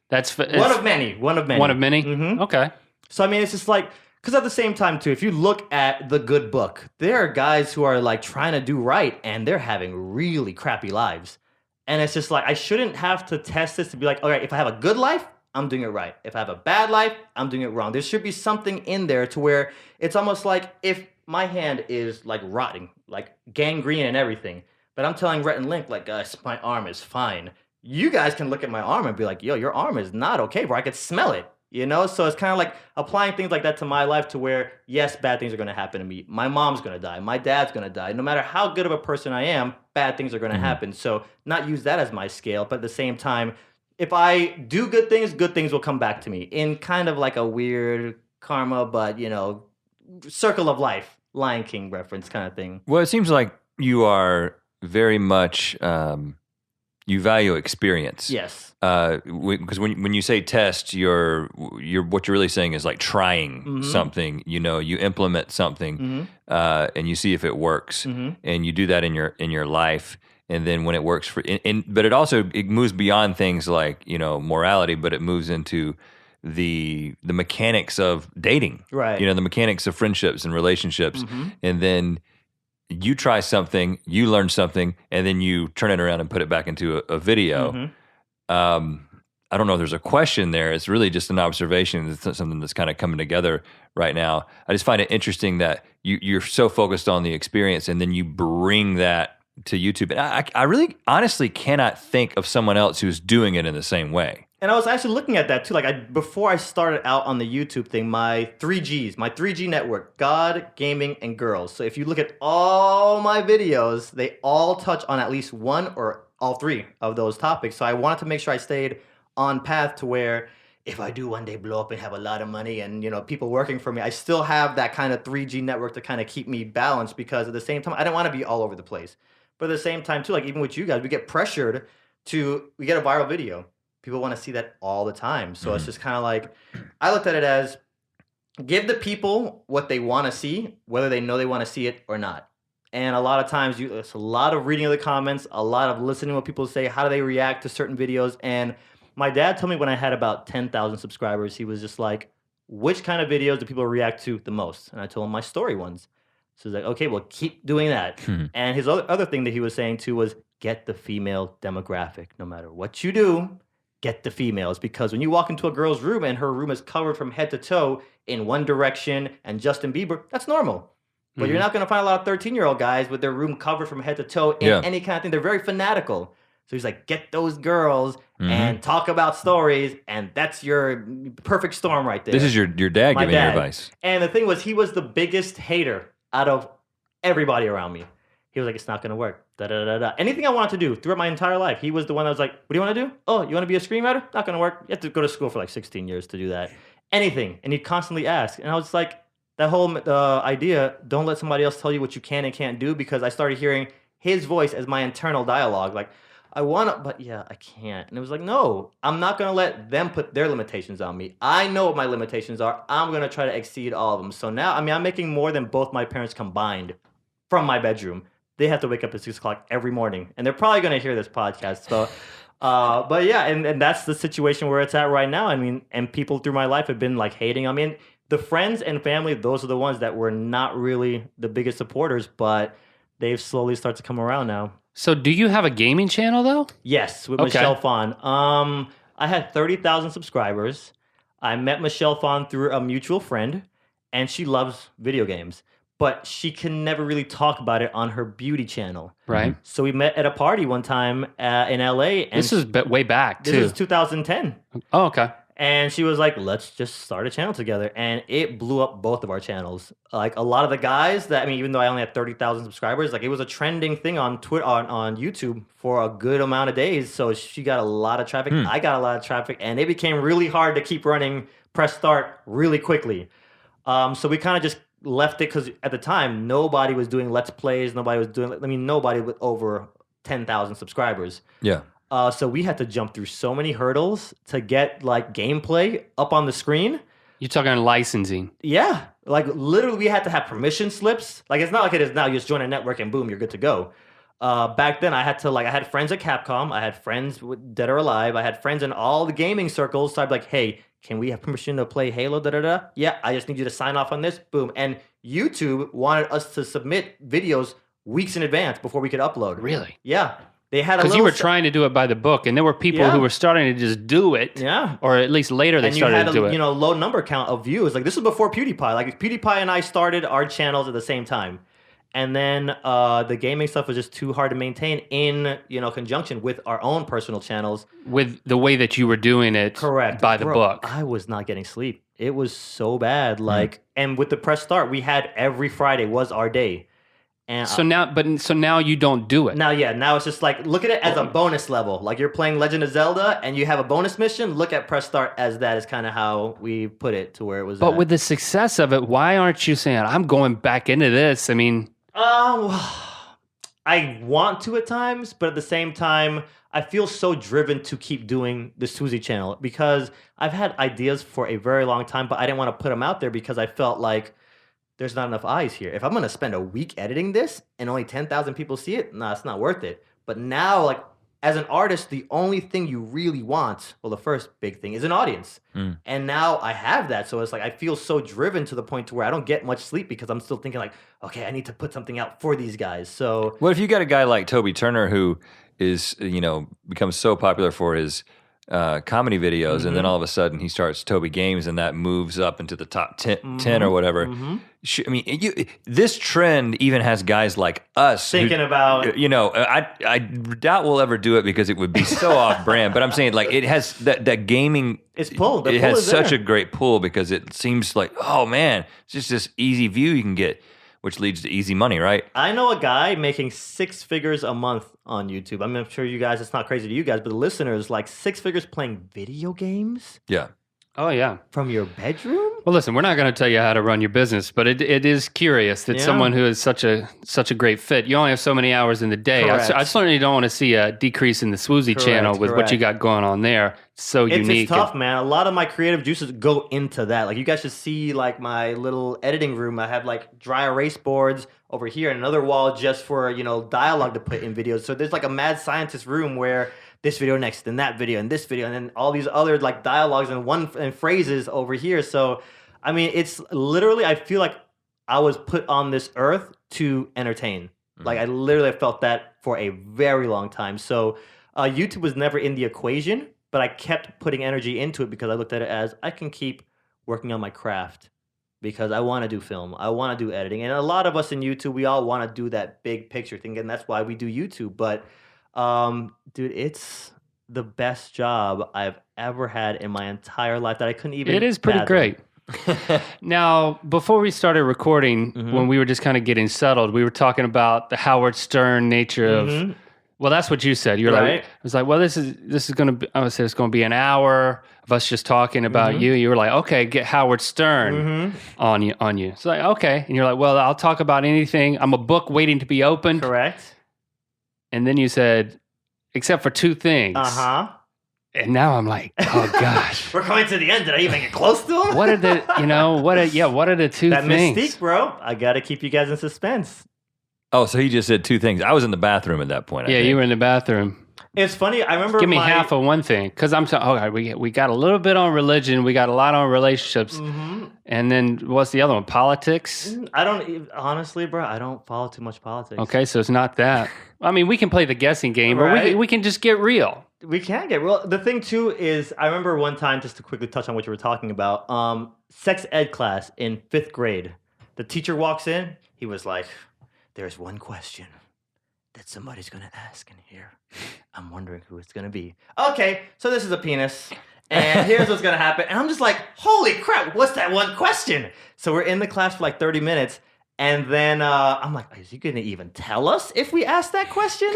That's one of many. One of many? Okay. So, I mean, it's just like, because at the same time, too, if you look at the good book, there are guys who are like trying to do right and they're having really crappy lives. And it's just like, I shouldn't have to test this to be like, all right, if I have a good life, I'm doing it right. If I have a bad life, I'm doing it wrong. There should be something in there to where it's almost like if my hand is like rotting, like gangrene and everything, but I'm telling Rhett and Link, like, guys, my arm is fine. You guys can look at my arm and be like, yo, your arm is not okay, bro. I could smell it. You know, so it's kind of like applying things like that to my life to where, yes, bad things are going to happen to me. My mom's going to die. My dad's going to die. No matter how good of a person I am, bad things are going to happen. So not use that as my scale, but at the same time, if I do good things will come back to me in kind of like a weird karma, but, you know, circle of life, Lion King reference kind of thing. Well, it seems like you are very much, you value experience. Yes. Because when you say test, you're what you're really saying is like trying something. You know, you implement something, and you see if it works, and you do that in your life. And then when it works but it moves beyond things like, you know, morality, but it moves into the mechanics of dating, right? You know, the mechanics of friendships and relationships, and then you try something, you learn something, and then you turn it around and put it back into a video. I don't know if there's a question there. It's really just an observation. It's something that's kind of coming together right now. I just find it interesting that you're so focused on the experience, and then you bring that to YouTube. And I really honestly cannot think of someone else who's doing it in the same way. And I was actually looking at that too. Like before I started out on the YouTube thing, my 3G network, God, gaming, and girls. So if you look at all my videos, they all touch on at least one or all three of those topics. So I wanted to make sure I stayed on path to where if I do one day blow up and have a lot of money and, you know, people working for me, I still have that kind of 3G network to kind of keep me balanced, because at the same time, I don't want to be all over the place. But at the same time too, like even with you guys, we get pressured we get a viral video. People want to see that all the time. So it's just kind of like, I looked at it as give the people what they want to see, whether they know they want to see it or not. And a lot of times it's a lot of reading of the comments, a lot of listening to what people say, how do they react to certain videos. And my dad told me when I had about 10,000 subscribers, he was just like, which kind of videos do people react to the most? And I told him my story ones. So he's like, okay, well, keep doing that. And his other thing that he was saying too was get the female demographic. No matter what you do, get the females, because when you walk into a girl's room and her room is covered from head to toe in One Direction and Justin Bieber, that's normal. But you're not going to find a lot of 13-year-old guys with their room covered from head to toe in any kind of thing. They're very fanatical. So he's like, get those girls and talk about stories, and that's your perfect storm right there. This is your dad giving you advice. And the thing was, he was the biggest hater out of everybody around me. He was like, it's not going to work. Da-da-da-da. Anything I wanted to do throughout my entire life, he was the one that was like, what do you want to do? Oh, you want to be a screenwriter? Not going to work. You have to go to school for like 16 years to do that. Anything. And he'd constantly ask. And I was like, that whole idea, don't let somebody else tell you what you can and can't do, because I started hearing his voice as my internal dialogue. Like, I want to, but yeah, I can't. And it was like, no, I'm not going to let them put their limitations on me. I know what my limitations are. I'm going to try to exceed all of them. So now, I mean, I'm making more than both my parents combined from my bedroom. They have to wake up at 6 o'clock every morning, and they're probably going to hear this podcast. So But yeah, and that's the situation where it's at right now. I mean, and people through my life have been like hating on me. And the friends and family, those are the ones that were not really the biggest supporters, but they've slowly started to come around now. So do you have a gaming channel though? Yes, with Okay. Michelle Fawn. I had 30,000 subscribers. I met Michelle Fawn through a mutual friend, and she loves video games, but she can never really talk about it on her beauty channel. Right. So we met at a party one time in LA. And This is way back this too. is 2010. Oh, okay. And she was like, let's just start a channel together. And it blew up both of our channels. Like a lot of the guys that, I mean, even though I only had 30,000 subscribers, like it was a trending thing on Twitter, on YouTube for a good amount of days. So she got a lot of traffic. I got a lot of traffic. And it became really hard to keep running Press Start really quickly. So we kind of just left it because at the time, nobody was doing Let's Plays. Nobody with over 10,000 subscribers. Yeah. So we had to jump through so many hurdles to get like gameplay up on the screen. You're talking licensing. Yeah, like literally we had to have permission slips. Like it's not like it is now. You just join a network and boom, you're good to go. Back then I had to I had friends at Capcom. I had friends with Dead or Alive. I had friends in all the gaming circles. So I'd be like, hey, can we have permission to play Halo? Yeah, I just need you to sign off on this. Boom. And YouTube wanted us to submit videos weeks in advance before we could upload. Really? Yeah. They had a Because little you were trying to do it by the book, and there were people Yeah. who were starting to just do it. Yeah. Or at least later they And you started had to do a it. low number count of views. Like this was before PewDiePie. Like PewDiePie and I started our channels at the same time. And then the gaming stuff was just too hard to maintain in conjunction with our own personal channels. With the way that you were doing it Correct. by the Bro, book. I was not getting sleep. It was so bad. And with the Press Start, we had every Friday was our day. And So now you don't do it. now it's just like look at it as a bonus level. Like you're playing Legend of Zelda and you have a bonus mission. Look at Press Start as that is kind of how we put it to where it was. But at. with the success of it, why aren't you saying, I'm going back into this? I mean, I want to at times, but at the same time, I feel so driven to keep doing the Swoozie channel because I've had ideas for a very long time, but I didn't want to put them out there because I felt like there's not enough eyes here. If I'm going to spend a week editing this and only 10,000 people see it, nah, it's not worth it. But now, like, as an artist, the only thing you really want, well, the first big thing is an audience. And now I have that. So it's like, I feel so driven to the point to where I don't get much sleep because I'm still thinking like, okay, I need to put something out for these guys. So What if you got a guy like Toby Turner who is, becomes so popular for his comedy videos, and then all of a sudden he starts Toby Games, and that moves up into the top 10 or whatever. I mean, this trend even has guys like us thinking about, I doubt we'll ever do it because it would be so off brand. But I'm saying like it has that gaming. It's pull. The It pull has is such there. a great pull because it seems like, oh man, it's just this easy view you can get, which leads to easy money, right? I know a guy making 6 figures a month on YouTube. I'm sure you guys, it's not crazy to you guys, but the listeners, like 6 figures playing video games Yeah. oh, yeah. from your bedroom? Well, listen, we're not going to tell you how to run your business, but it is curious that Yeah. someone who is such a great fit, you only have so many hours in the day. Correct. I certainly don't want to see a decrease in the Swoozie channel with what you got going on there. It's so unique. It's tough, man. A lot of my creative juices go into that. Like you guys should see like my little editing room. I have like dry erase boards over here and another wall just for, dialogue to put in videos. So there's like a mad scientist room where this video next and that video and this video and then all these other like dialogues and phrases over here. So, I mean, it's literally, I feel like I was put on this earth to entertain. Like I literally felt that for a very long time. So YouTube was never in the equation, but I kept putting energy into it because I looked at it as I can keep working on my craft because I want to do film. I want to do editing. And a lot of us in YouTube, we all want to do that big picture thing. And that's why we do YouTube. But dude, it's the best job I've ever had in my entire life that I couldn't even It is pretty fathom. great. Now, before we started recording, when we were just kind of getting settled, we were talking about the Howard Stern nature of. Well, that's what you said. You're Right. like, I was like, well, this is going to be. I would say it's going to be an hour of us just talking about you. You were like, okay, get Howard Stern on you. It's like, okay, and you're like, well, I'll talk about anything. I'm a book waiting to be opened. Correct. And then you said, except for 2 things. And now I'm like, oh gosh. We're coming to the end. Did I even get close to them? What are the, what are the 2 that things? mystique, bro. I got to keep you guys in suspense. Oh, so he just said 2 things. I was in the bathroom at that point. I Yeah, think. you were in the bathroom. It's funny. I remember Give me half of one thing, because I'm saying, okay, we got a little bit on religion, we got a lot on relationships, and then what's the other one? Politics. I don't honestly, bro. I don't follow too much politics. Okay, so it's not that. I mean, we can play the guessing game, but Right. we can just get real. We can get real. The thing too is, I remember one time, just to quickly touch on what you were talking about, sex ed class in 5th grade. The teacher walks in. He was like, "There's one question that somebody's gonna ask in here. I'm wondering who it's gonna be." Okay, so this is a penis, and here's what's gonna happen. And I'm just like, "Holy crap! What's that one question?" So we're in the class for like 30 minutes, and then I'm like, "Is he gonna even tell us if we ask that question?"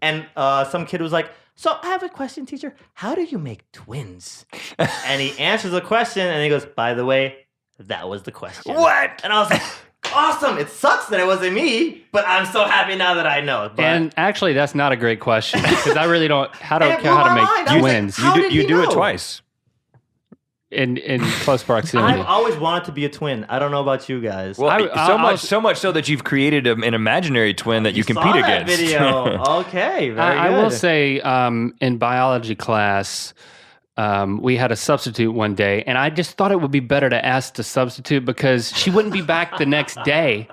And some kid was like, "So I have a question, teacher. How do you make twins?" And he answers the question, and he goes, "By the way, that was the question." What? And I was like, awesome. It sucks that it wasn't me, but I'm so happy now that I know. But And actually, that's not a great question, because I really don't And it care blew how to my make mind. I was like, twins how did You he do it know? twice. in close proximity. I've always wanted to be a twin. I don't know about you guys. Well, I so much so that you've created an imaginary twin that you compete saw that against. video. Okay, very I good. will say, in biology class, we had a substitute one day, and I just thought it would be better to ask the substitute because she wouldn't be back the next day.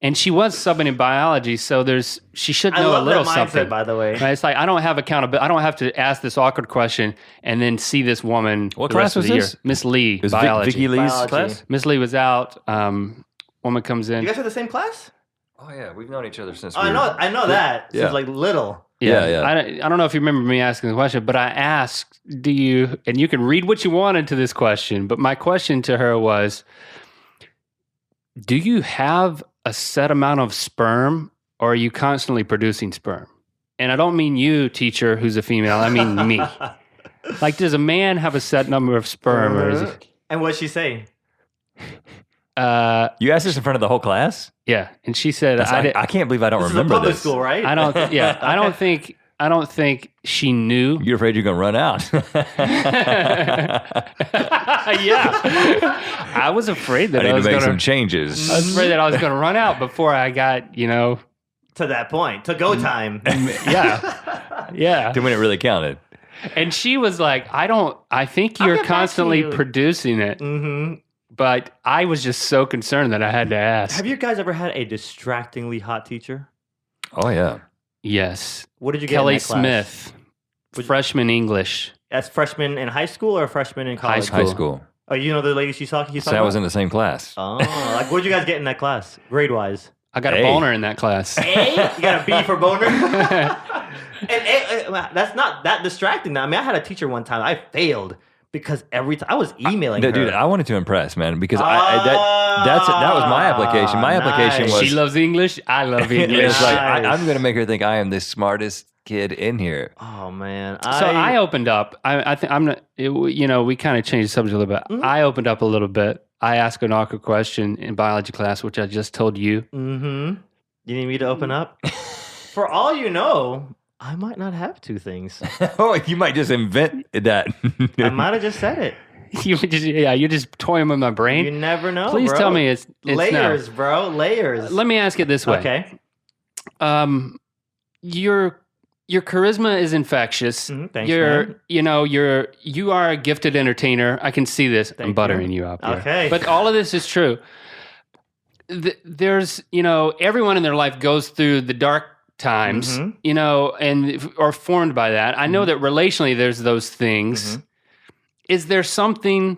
And she was subbing in biology, so she should I know love a little that mindset, something. by the way. Right? It's like I don't have accountability. I don't have to ask this awkward question and then see this woman What the rest class of the was this? year. Miss Lee, It was biology. Vicky Lee's Biology. class? Miss Lee was out. Woman comes in. You guys are the same class? Oh, yeah. We've known each other since I know that. Yeah. Since like little. Yeah. I don't know if you remember me asking the question, but I asked, "Do you?" And you can read what you want into this question. But my question to her was, "Do you have a set amount of sperm, or are you constantly producing sperm?" And I don't mean you, teacher, who's a female. I mean me. Like, does a man have a set number of sperm, or is he? And what'd she say? You asked this in front of the whole class? Yeah, and she said, I can't believe I don't This is a remember public this. school, right? I don't. Yeah, I don't think. I don't think she knew. You're afraid you're going to run out. Yeah, I was afraid that I need was to make going some changes. I was afraid that I was going to run out before I got, To that point. To Mm. go time. yeah. Then when it really counted. And she was like, I think you're get back to constantly you." producing it. Mm-hmm. But I was just so concerned that I had to ask. Have you guys ever had a distractingly hot teacher? Oh, yeah. Yes. What did you get Kelly in that class? Smith, freshman English. As freshman in high school or freshman in college? High High school. Oh, you know the lady she's talking So I was in the same class. Oh, like what did you guys get in that class, grade-wise? I got Hey. a boner in that class. A? You got a B for boner? and that's not that distracting. I mean, I had a teacher one time. I failed because every time I was emailing her. Dude, I wanted to impress, man, because that was my application. My application nice. was... She loves English. I love English. It's like, Nice. I'm going to make her think I am the smartest kid in here. Oh man! So I opened up. I think I'm not. We kind of changed the subject a little bit. Mm-hmm. I opened up a little bit. I asked an awkward question in biology class, which I just told you. Mm-hmm. You need me to open up? For all you know, I might not have two things. Oh, you might just invent that. I might have just said it. You're just toying with my You brain. never know. Please bro. tell me it's layers, no. bro. Layers. Let me ask it this way. Okay. Your charisma is infectious. Thanks, man. You are a gifted entertainer. I can see this. I'm Thank buttering you. you up here. Okay. But all of this is true. There's, everyone in their life goes through the dark times, and are formed by that. I know that relationally there's those things. Is there something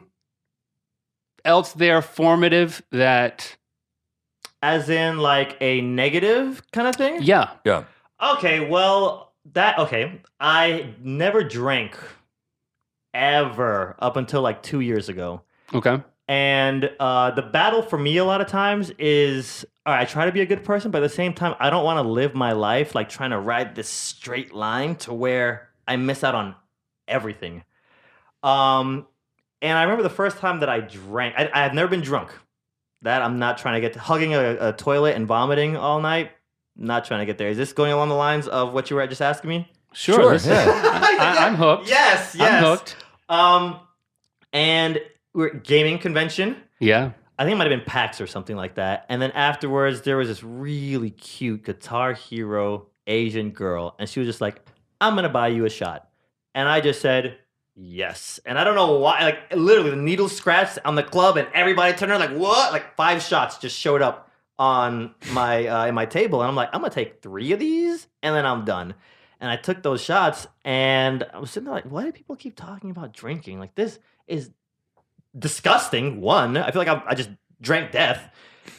else there formative that... As in like a negative kind of thing? Yeah. Yeah. Okay, well, I never drank ever up until like 2 years ago. Okay. And the battle for me a lot of times is, all right, I try to be a good person, but at the same time, I don't want to live my life like trying to ride this straight line to where I miss out on everything. And I remember the first time that I drank, I have never been drunk. That I'm not trying to get to. Hugging a toilet and vomiting all night, not trying to get there. Is this going along the lines of what you were just asking me? Sure. Yeah. I'm hooked. Yes. I'm hooked. And we're at gaming convention. Yeah. I think it might have been PAX or something like that. And then afterwards, there was this really cute Guitar Hero Asian girl, and she was just like, I'm going to buy you a shot. And I just said, yes. And I don't know why, like literally the needle scratched on the club and everybody turned around like, what? Like 5 shots just showed up on my in my table. And I'm like, I'm going to take 3 of these and then I'm done. And I took those shots and I was sitting there like, why do people keep talking about drinking? Like this is disgusting. One, I feel like I just drank death.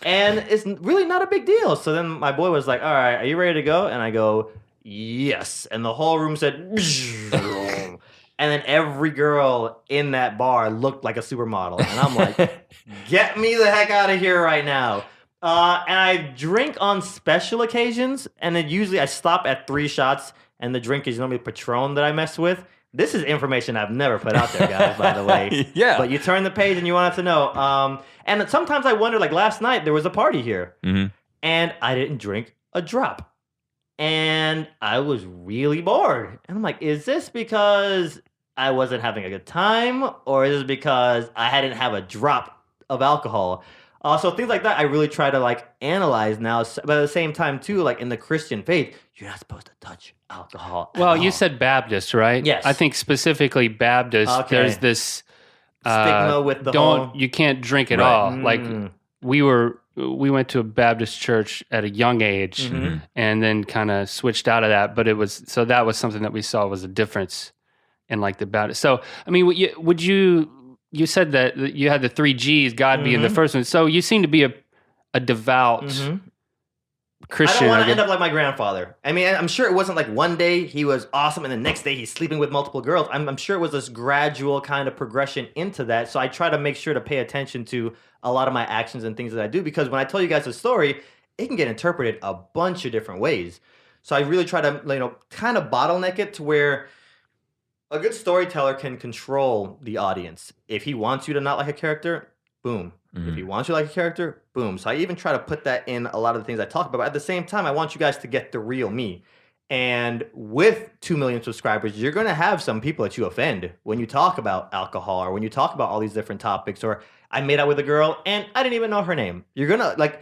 And it's really not a big deal. So then my boy was like, all right, are you ready to go? And I go, yes. And the whole room said, and then every girl in that bar looked like a supermodel. And I'm like, get me the heck out of here right now. And I drink on special occasions. And then usually I stop at 3 shots. And the drink is normally Patron that I mess with. This is information I've never put out there, guys, by the way. Yeah. But you turn the page and you wanted to know. And sometimes I wonder, like last night, there was a party here. Mm-hmm. And I didn't drink a drop. And I was really bored. And I'm like, is this because I wasn't having a good time? Or is it because I didn't have a drop of alcohol? So things like that, I really try to like analyze now. But at the same time, too, like in the Christian faith, you're not supposed to touch alcohol. Well, you said Baptist, right? Yes. I think specifically Baptist. Okay. There's this Stigma with the whole... You can't drink at Right. all. Like we went to a Baptist church at a young age, and then kind of switched out of that. But that was something that we saw was a difference in like the Baptist. So I mean, would you? You said that you had the 3 G's, God being the first one. So you seem to be a devout Christian. I don't want to end up like my grandfather. I mean, I'm sure it wasn't like one day he was awesome and the next day he's sleeping with multiple girls. I'm sure it was this gradual kind of progression into that. So I try to make sure to pay attention to a lot of my actions and things that I do, because when I tell you guys a story, it can get interpreted a bunch of different ways. So I really try to, kind of bottleneck it to where a good storyteller can control the audience. If he wants you to not like a character, boom. If he wants you to like a character, boom. So I even try to put that in a lot of the things I talk about. But at the same time, I want you guys to get the real me. And with 2 million subscribers, you're going to have some people that you offend when you talk about alcohol or when you talk about all these different topics. Or I made out with a girl and I didn't even know her name. You're going to,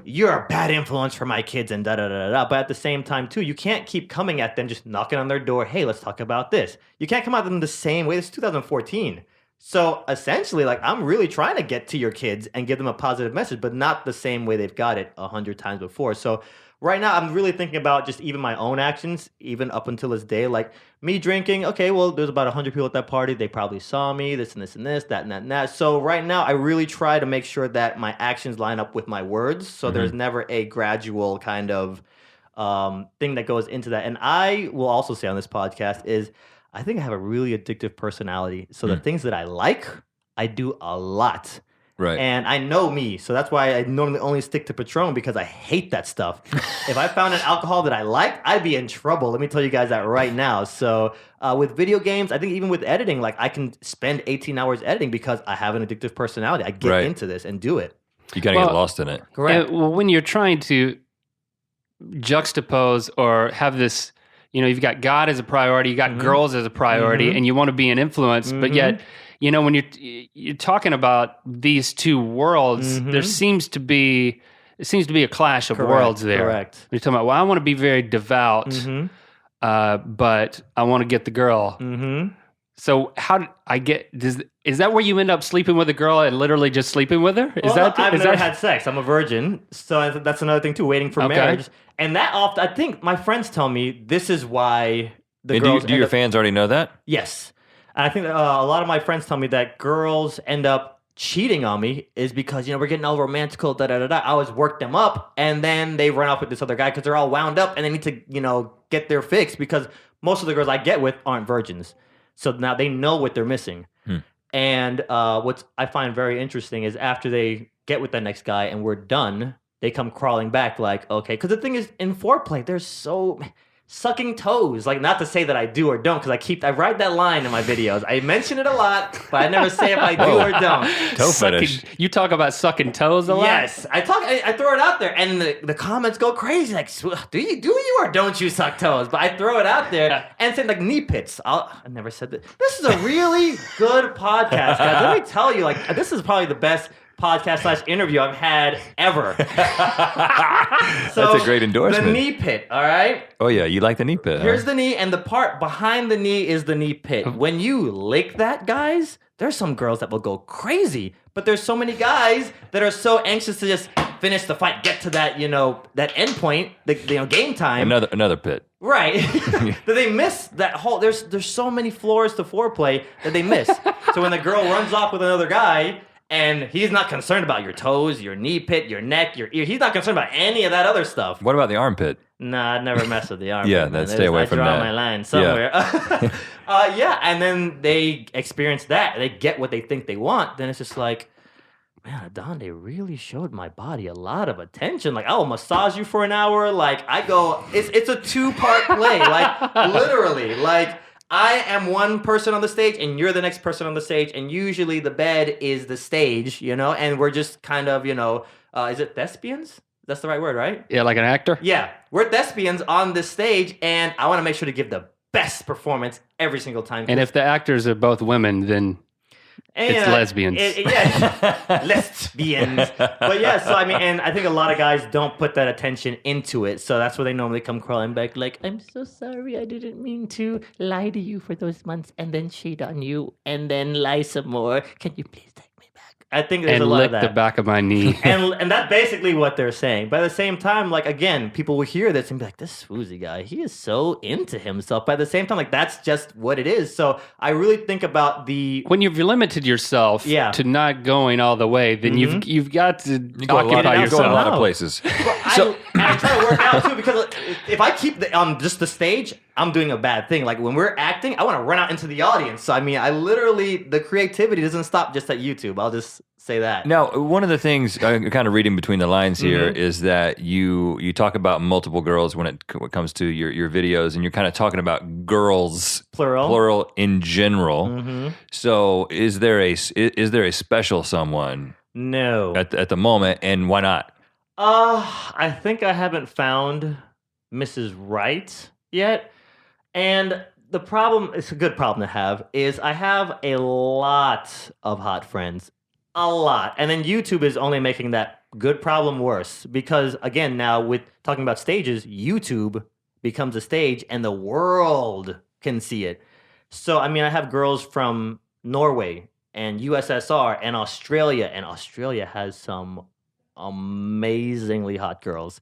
you're a bad influence for my kids and da-da-da-da-da. But at the same time, too, you can't keep coming at them, just knocking on their door. Hey, let's talk about this. You can't come at them the same way. This is 2014. So essentially, I'm really trying to get to your kids and give them a positive message, but not the same way they've got it 100 times before. So right now, I'm really thinking about just even my own actions, even up until this day. Like me drinking, okay, well, there's about 100 people at that party. They probably saw me, this and this and this, that and that and that. So right now, I really try to make sure that my actions line up with my words. So there's never a gradual kind of thing that goes into that. And I will also say on this podcast is, I think I have a really addictive personality. So the things that I like, I do a lot. Right. And I know me, so that's why I normally only stick to Patron, because I hate that stuff. If I found an alcohol that I liked, I'd be in trouble. Let me tell you guys that right now. So with video games, I think even with editing, I can spend 18 hours editing because I have an addictive personality. I get into this and do it. You got to get lost in it. Correct. When you're trying to juxtapose or have this, you've got God as a priority, you got girls as a priority, and you want to be an influence, but yet, when you're talking about these two worlds, there seems to be a clash of worlds there. Correct. You're talking about, well, I want to be very devout, but I want to get the girl. So how did I get? Is that where you end up sleeping with a girl and literally just sleeping with her? I've never had sex. I'm a virgin, so that's another thing too. Waiting for marriage, and that often, I think my friends tell me this is why the girls. Do your fans already know that? Yes, and I think a lot of my friends tell me that girls end up cheating on me is because we're getting all romantical. Da da da da. I always work them up, and then they run off with this other guy because they're all wound up and they need to get their fix, because most of the girls I get with aren't virgins. So now they know what they're missing. And what I find very interesting is after they get with the next guy and we're done, they come crawling back like, okay. Because the thing is, in foreplay, there's so... Sucking toes. Not to say that I do or don't, because I write that line in my videos. I mention it a lot, but I never say if I do or don't. Toe fetish. You talk about sucking toes a lot? Yes. I throw it out there, and the comments go crazy. Do you or don't you suck toes? But I throw it out there, and say knee pits. I never said that. This is a really good podcast, guys. Let me tell you, this is probably the best podcast / interview I've had ever. That's a great endorsement. The knee pit, all right? Oh, yeah, you like the knee pit. Here's the knee, and the part behind the knee is the knee pit. When you lick that, guys, there's some girls that will go crazy, but there's so many guys that are so anxious to just finish the fight, get to that, that end point, game time. Another pit. Right. That they miss that whole, there's so many floors to foreplay that they miss. So when the girl runs off with another guy, and he's not concerned about your toes, your knee pit, your neck, your ear. He's not concerned about any of that other stuff. What about the armpit? Nah, I'd never mess with the armpit. Yeah, stay away from that. I draw my line somewhere. Yeah. And then they experience that. They get what they think they want. Then it's just like, man, Don, they really showed my body a lot of attention. Like, I will massage you for an hour. Like, I go, it's a 2-part play. Like, literally. Like, I am one person on the stage, and you're the next person on the stage, and usually the bed is the stage, and we're just kind of, is it thespians? That's the right word, right? Yeah, like an actor? Yeah, we're thespians on this stage, and I want to make sure to give the best performance every single time. And if the actors are both women, then it's lesbians. Lesbians. But yeah, so I mean, and I think a lot of guys don't put that attention into it. So that's where they normally come crawling back like, I'm so sorry, I didn't mean to lie to you for those months and then cheat on you and then lie some more. Can you please take me back? I think there's a lot of that. And lick the back of my knee. and that's basically what they're saying. But at the same time, like, again, people will hear this and be like, this Swoozie guy, he is so into himself. But at the same time, like, that's just what it is. So I really think about when you've limited yourself to not going all the way, then you've got to occupy yourself. Go a lot of places. Well, I try to work out too, because if I keep just the stage, I'm doing a bad thing. Like, when we're acting, I want to run out into the audience. So I mean, the creativity doesn't stop just at YouTube. I'll just say that. Now, one of the things, kind of reading between the lines here, is that you talk about multiple girls when it comes to your videos, and you're kind of talking about girls plural in general. So is there a special someone? No. At the moment, and why not? I think I haven't found Mrs. Right yet. And the problem, it's a good problem to have, is I have a lot of hot friends. A lot. And then YouTube is only making that good problem worse. Because, again, now with talking about stages, YouTube becomes a stage and the world can see it. So, I mean, I have girls from Norway and USSR and Australia has some amazingly hot girls.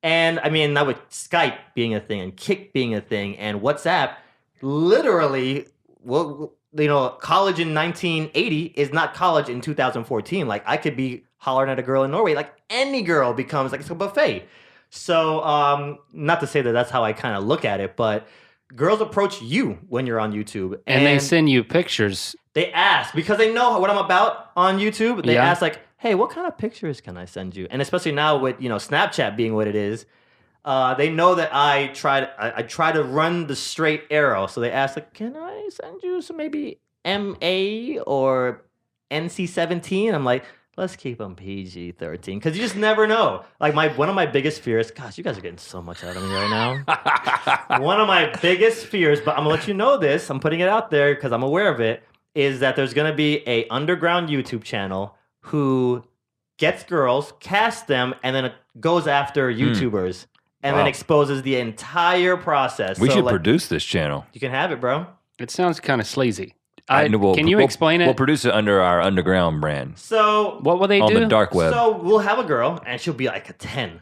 And I mean, now with Skype being a thing and Kik being a thing and WhatsApp, literally, college in 1980 is not college in 2014. Like, I could be hollering at a girl in Norway. Like, any girl becomes like, it's a buffet. So, not to say that that's how I kind of look at it, but girls approach you when you're on YouTube. And they send you pictures. They ask, because they know what I'm about on YouTube. They ask, like, hey, what kind of pictures can I send you? And especially now with, Snapchat being what it is, they know that I try to run the straight arrow. So they ask, like, can I send you some maybe MA or NC-17? I'm like, let's keep them PG-13, because you just never know. Like, one of my biggest fears, gosh, you guys are getting so much out of me right now. One of my biggest fears, but I'm going to let you know this, I'm putting it out there because I'm aware of it, is that there's going to be a underground YouTube channel who gets girls, casts them, and then it goes after YouTubers and then exposes the entire process. We should produce this channel. You can have it, bro. It sounds kind of sleazy. Can you explain it? We'll produce it under our underground brand. So what will they do? On the dark web. So we'll have a girl, and she'll be like a 10.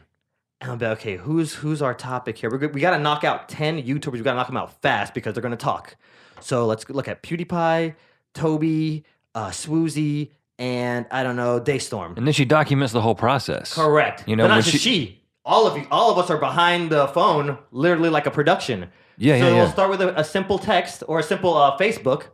And I'll be like, okay, who's our topic here? We got to knock out 10 YouTubers. We got to knock them out fast because they're going to talk. So let's look at PewDiePie, Toby, Swoozie, and I don't know, Daystorm. And then she documents the whole process. Correct. You know, but not just she. All of us are behind the phone, literally like a production. So we'll start with a simple text or a simple Facebook,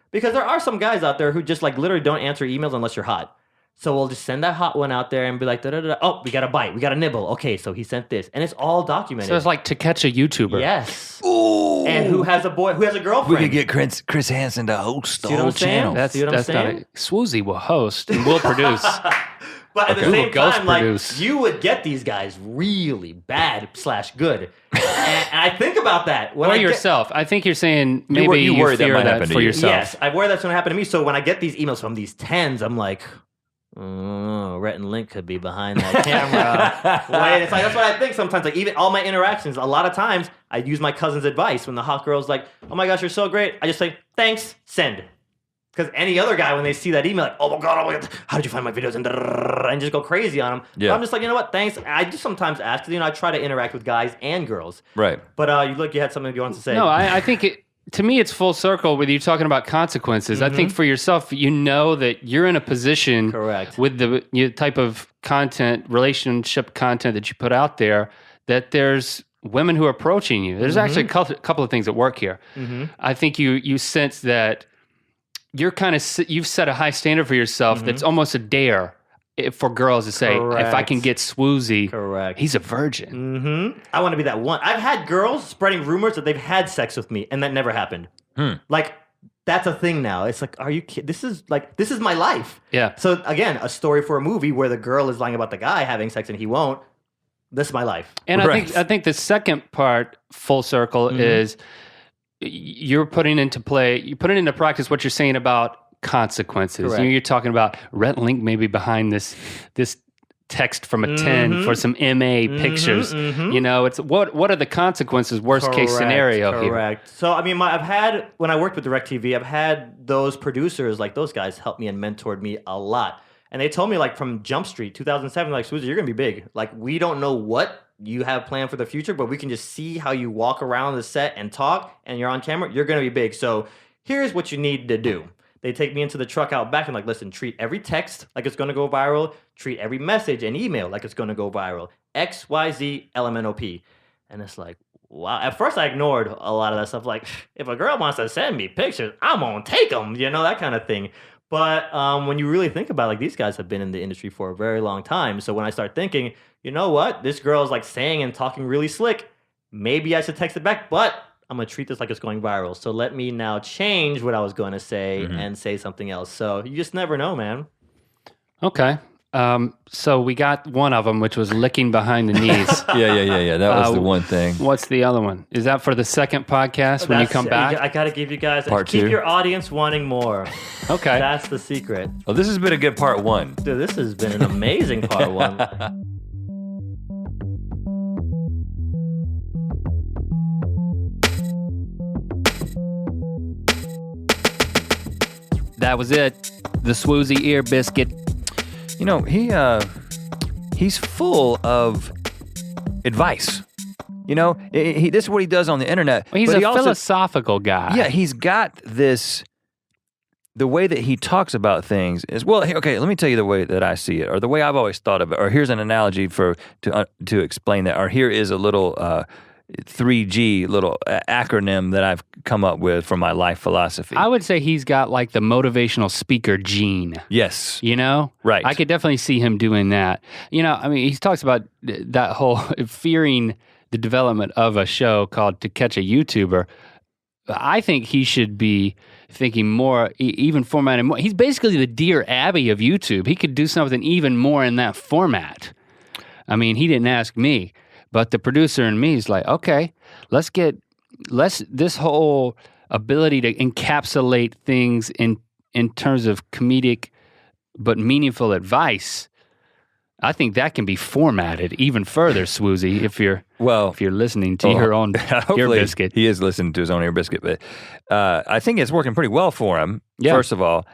because there are some guys out there who just like literally don't answer emails unless you're hot. So we'll just send that hot one out there and be like, da-da-da-da. Oh, we got a bite. We got a nibble. Okay, so he sent this. And it's all documented. So it's like To Catch a YouTuber. Yes. Ooh. And who has a girlfriend. We could get Chris Hansen to host the whole channel. That's not Swoozie will host and we'll produce. But at the same time, like, produce. You would get these guys really bad / good. And I think about that. Or yourself. I think you're saying maybe you worry fear that might that happen for to you. yourself. Yes, I worry that's going to happen to me. So when I get these emails from these 10s, I'm like, Rhett Link could be behind that camera. Wait, it's like that's what I think sometimes. Like even all my interactions, a lot of times I use my cousin's advice when the hot girl's like, "Oh my gosh, you're so great." I just say, "Thanks, send." Because any other guy, when they see that email, like, oh my god, how did you find my videos? And just go crazy on them. Yeah. But I'm just like, you know what? Thanks. I just sometimes ask. I try to interact with guys and girls. Right. But you had something you wanted to say. No, I think to me, it's full circle with you talking about consequences. I think for yourself, you know that you're in a position Correct. with the type of content, relationship content that you put out there, that there's women who are approaching you. There's actually a couple of things at work here. I think you sense that you're you've set a high standard for yourself that's almost a dare for girls to say, if I can get Swoozie, he's a virgin. I want to be that one. I've had girls spreading rumors that they've had sex with me, and that never happened. Like, that's a thing now. It's like, are you kidding? This is my life. Yeah. So again, a story for a movie where the girl is lying about the guy having sex and he won't. This is my life. And I think the second part, full circle, is you're putting into practice what you're saying about consequences. You're talking about Rhett Link maybe behind this text from a 10 for some MA pictures. It's what are the consequences, worst case scenario here? So I've had, when I worked with DirecTV, I've had those producers, like those guys, help me and mentored me a lot. And they told me, like, from Jump Street 2007, like, Swoozie, you're gonna be big. Like, we don't know what you have planned for the future, but we can just see how you walk around the set and talk, and you're on camera, you're going to be big. So here's what you need to do. They take me into the truck out back and like, listen, treat every text like it's going to go viral. Treat every message and email like it's going to go viral. X, Y, Z, LMNOP. And it's like, wow. At first I ignored a lot of that stuff. Like, if a girl wants to send me pictures, I'm going to take them, that kind of thing. But when you really think about it, like, these guys have been in the industry for a very long time. So when I start thinking, you know what? This girl is like saying and talking really slick. Maybe I should text it back, but I'm going to treat this like it's going viral. So let me now change what I was going to say and say something else. So you just never know, man. Okay. So we got one of them, which was licking behind the knees. Yeah. That was the one thing. What's the other one? Is that for the second podcast when you come back? I got to give you guys, Part keep 2. your audience wanting more. Okay. That's the secret. Well, this has been a good part 1. Dude, this has been an amazing part 1. That was it. The Swoozie ear biscuit. He's full of advice. This is what he does on the internet. Well, he's a philosophical guy. Yeah, he's got this. The way that he talks about things is, well, okay, let me tell you the way that I see it, or the way I've always thought of it, or here's an analogy to explain that, or here is a little 3G little acronym that I've come up with for my life philosophy. I would say he's got like the motivational speaker gene. Yes. Right. I could definitely see him doing that. He talks about that whole fearing the development of a show called To Catch a YouTuber. I think he should be thinking more, even formatting more. He's basically the Dear Abby of YouTube. He could do something even more in that format. He didn't ask me. But the producer in me is like, okay, this whole ability to encapsulate things in terms of comedic but meaningful advice, I think that can be formatted even further, Swoozie, if you're listening to your own ear biscuit. He is listening to his own ear biscuit, but I think it's working pretty well for him. Yeah. First of all,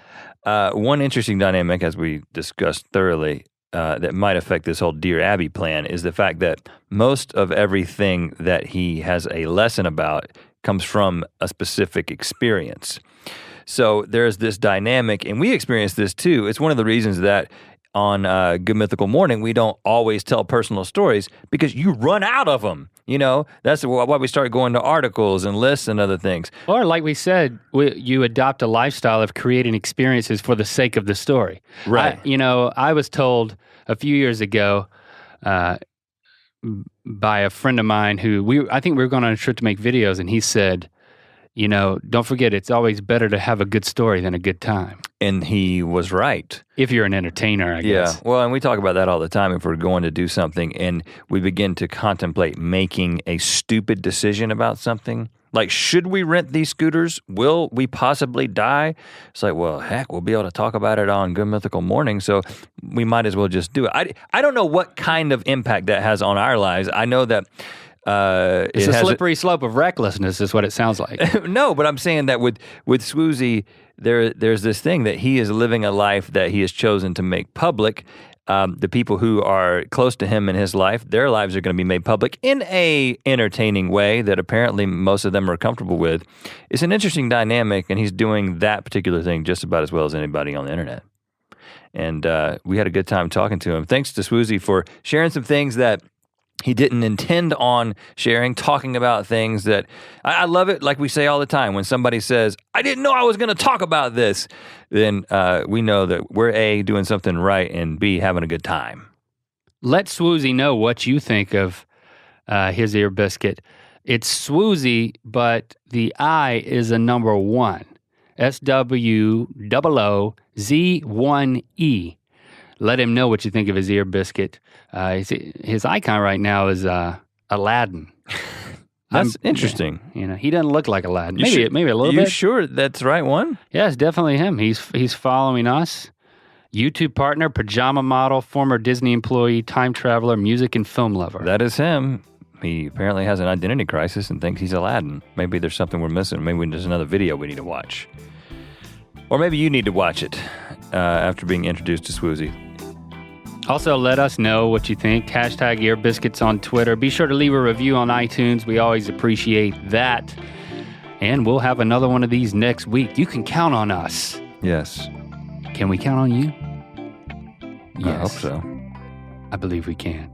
one interesting dynamic, as we discussed thoroughly, that might affect this whole Dear Abby plan is the fact that most of everything that he has a lesson about comes from a specific experience. So there's this dynamic, and we experience this too. It's one of the reasons that on Good Mythical Morning, we don't always tell personal stories because you run out of them. That's why we start going to articles and lists and other things. Or like we said, you adopt a lifestyle of creating experiences for the sake of the story. Right. I was told a few years ago by a friend of mine I think we were going on a trip to make videos, and he said, don't forget, it's always better to have a good story than a good time. And he was right. If you're an entertainer, I guess. Yeah, well, and we talk about that all the time if we're going to do something and we begin to contemplate making a stupid decision about something. Like, should we rent these scooters? Will we possibly die? It's like, well, heck, we'll be able to talk about it on Good Mythical Morning, so we might as well just do it. I don't know what kind of impact that has on our lives. I know that it's a slippery slope of recklessness is what it sounds like. No, but I'm saying that with Swoozie, there's this thing that he is living a life that he has chosen to make public. The people who are close to him in his life, their lives are going to be made public in a entertaining way that apparently most of them are comfortable with. It's an interesting dynamic, and he's doing that particular thing just about as well as anybody on the internet. And we had a good time talking to him. Thanks to Swoozie for sharing some things that he didn't intend on sharing, talking about things that I love it. Like we say all the time, when somebody says, I didn't know I was going to talk about this, then we know that we're A, doing something right, and B, having a good time. Let Swoozie know what you think of his ear biscuit. It's Swoozie, but the I is a number 1. SWOOZ1E. Let him know what you think of his ear biscuit. His icon right now is Aladdin. That's interesting. He doesn't look like Aladdin. Maybe a little bit. You sure that's the right one? Yeah, it's definitely him. He's following us. YouTube partner, pajama model, former Disney employee, time traveler, music and film lover. That is him. He apparently has an identity crisis and thinks he's Aladdin. Maybe there's something we're missing. Maybe there's another video we need to watch. Or maybe you need to watch it after being introduced to Swoozie. Also, let us know what you think. Hashtag earbiscuits on Twitter. Be sure to leave a review on iTunes. We always appreciate that. And we'll have another one of these next week. You can count on us. Yes. Can we count on you? Yes. I hope so. I believe we can.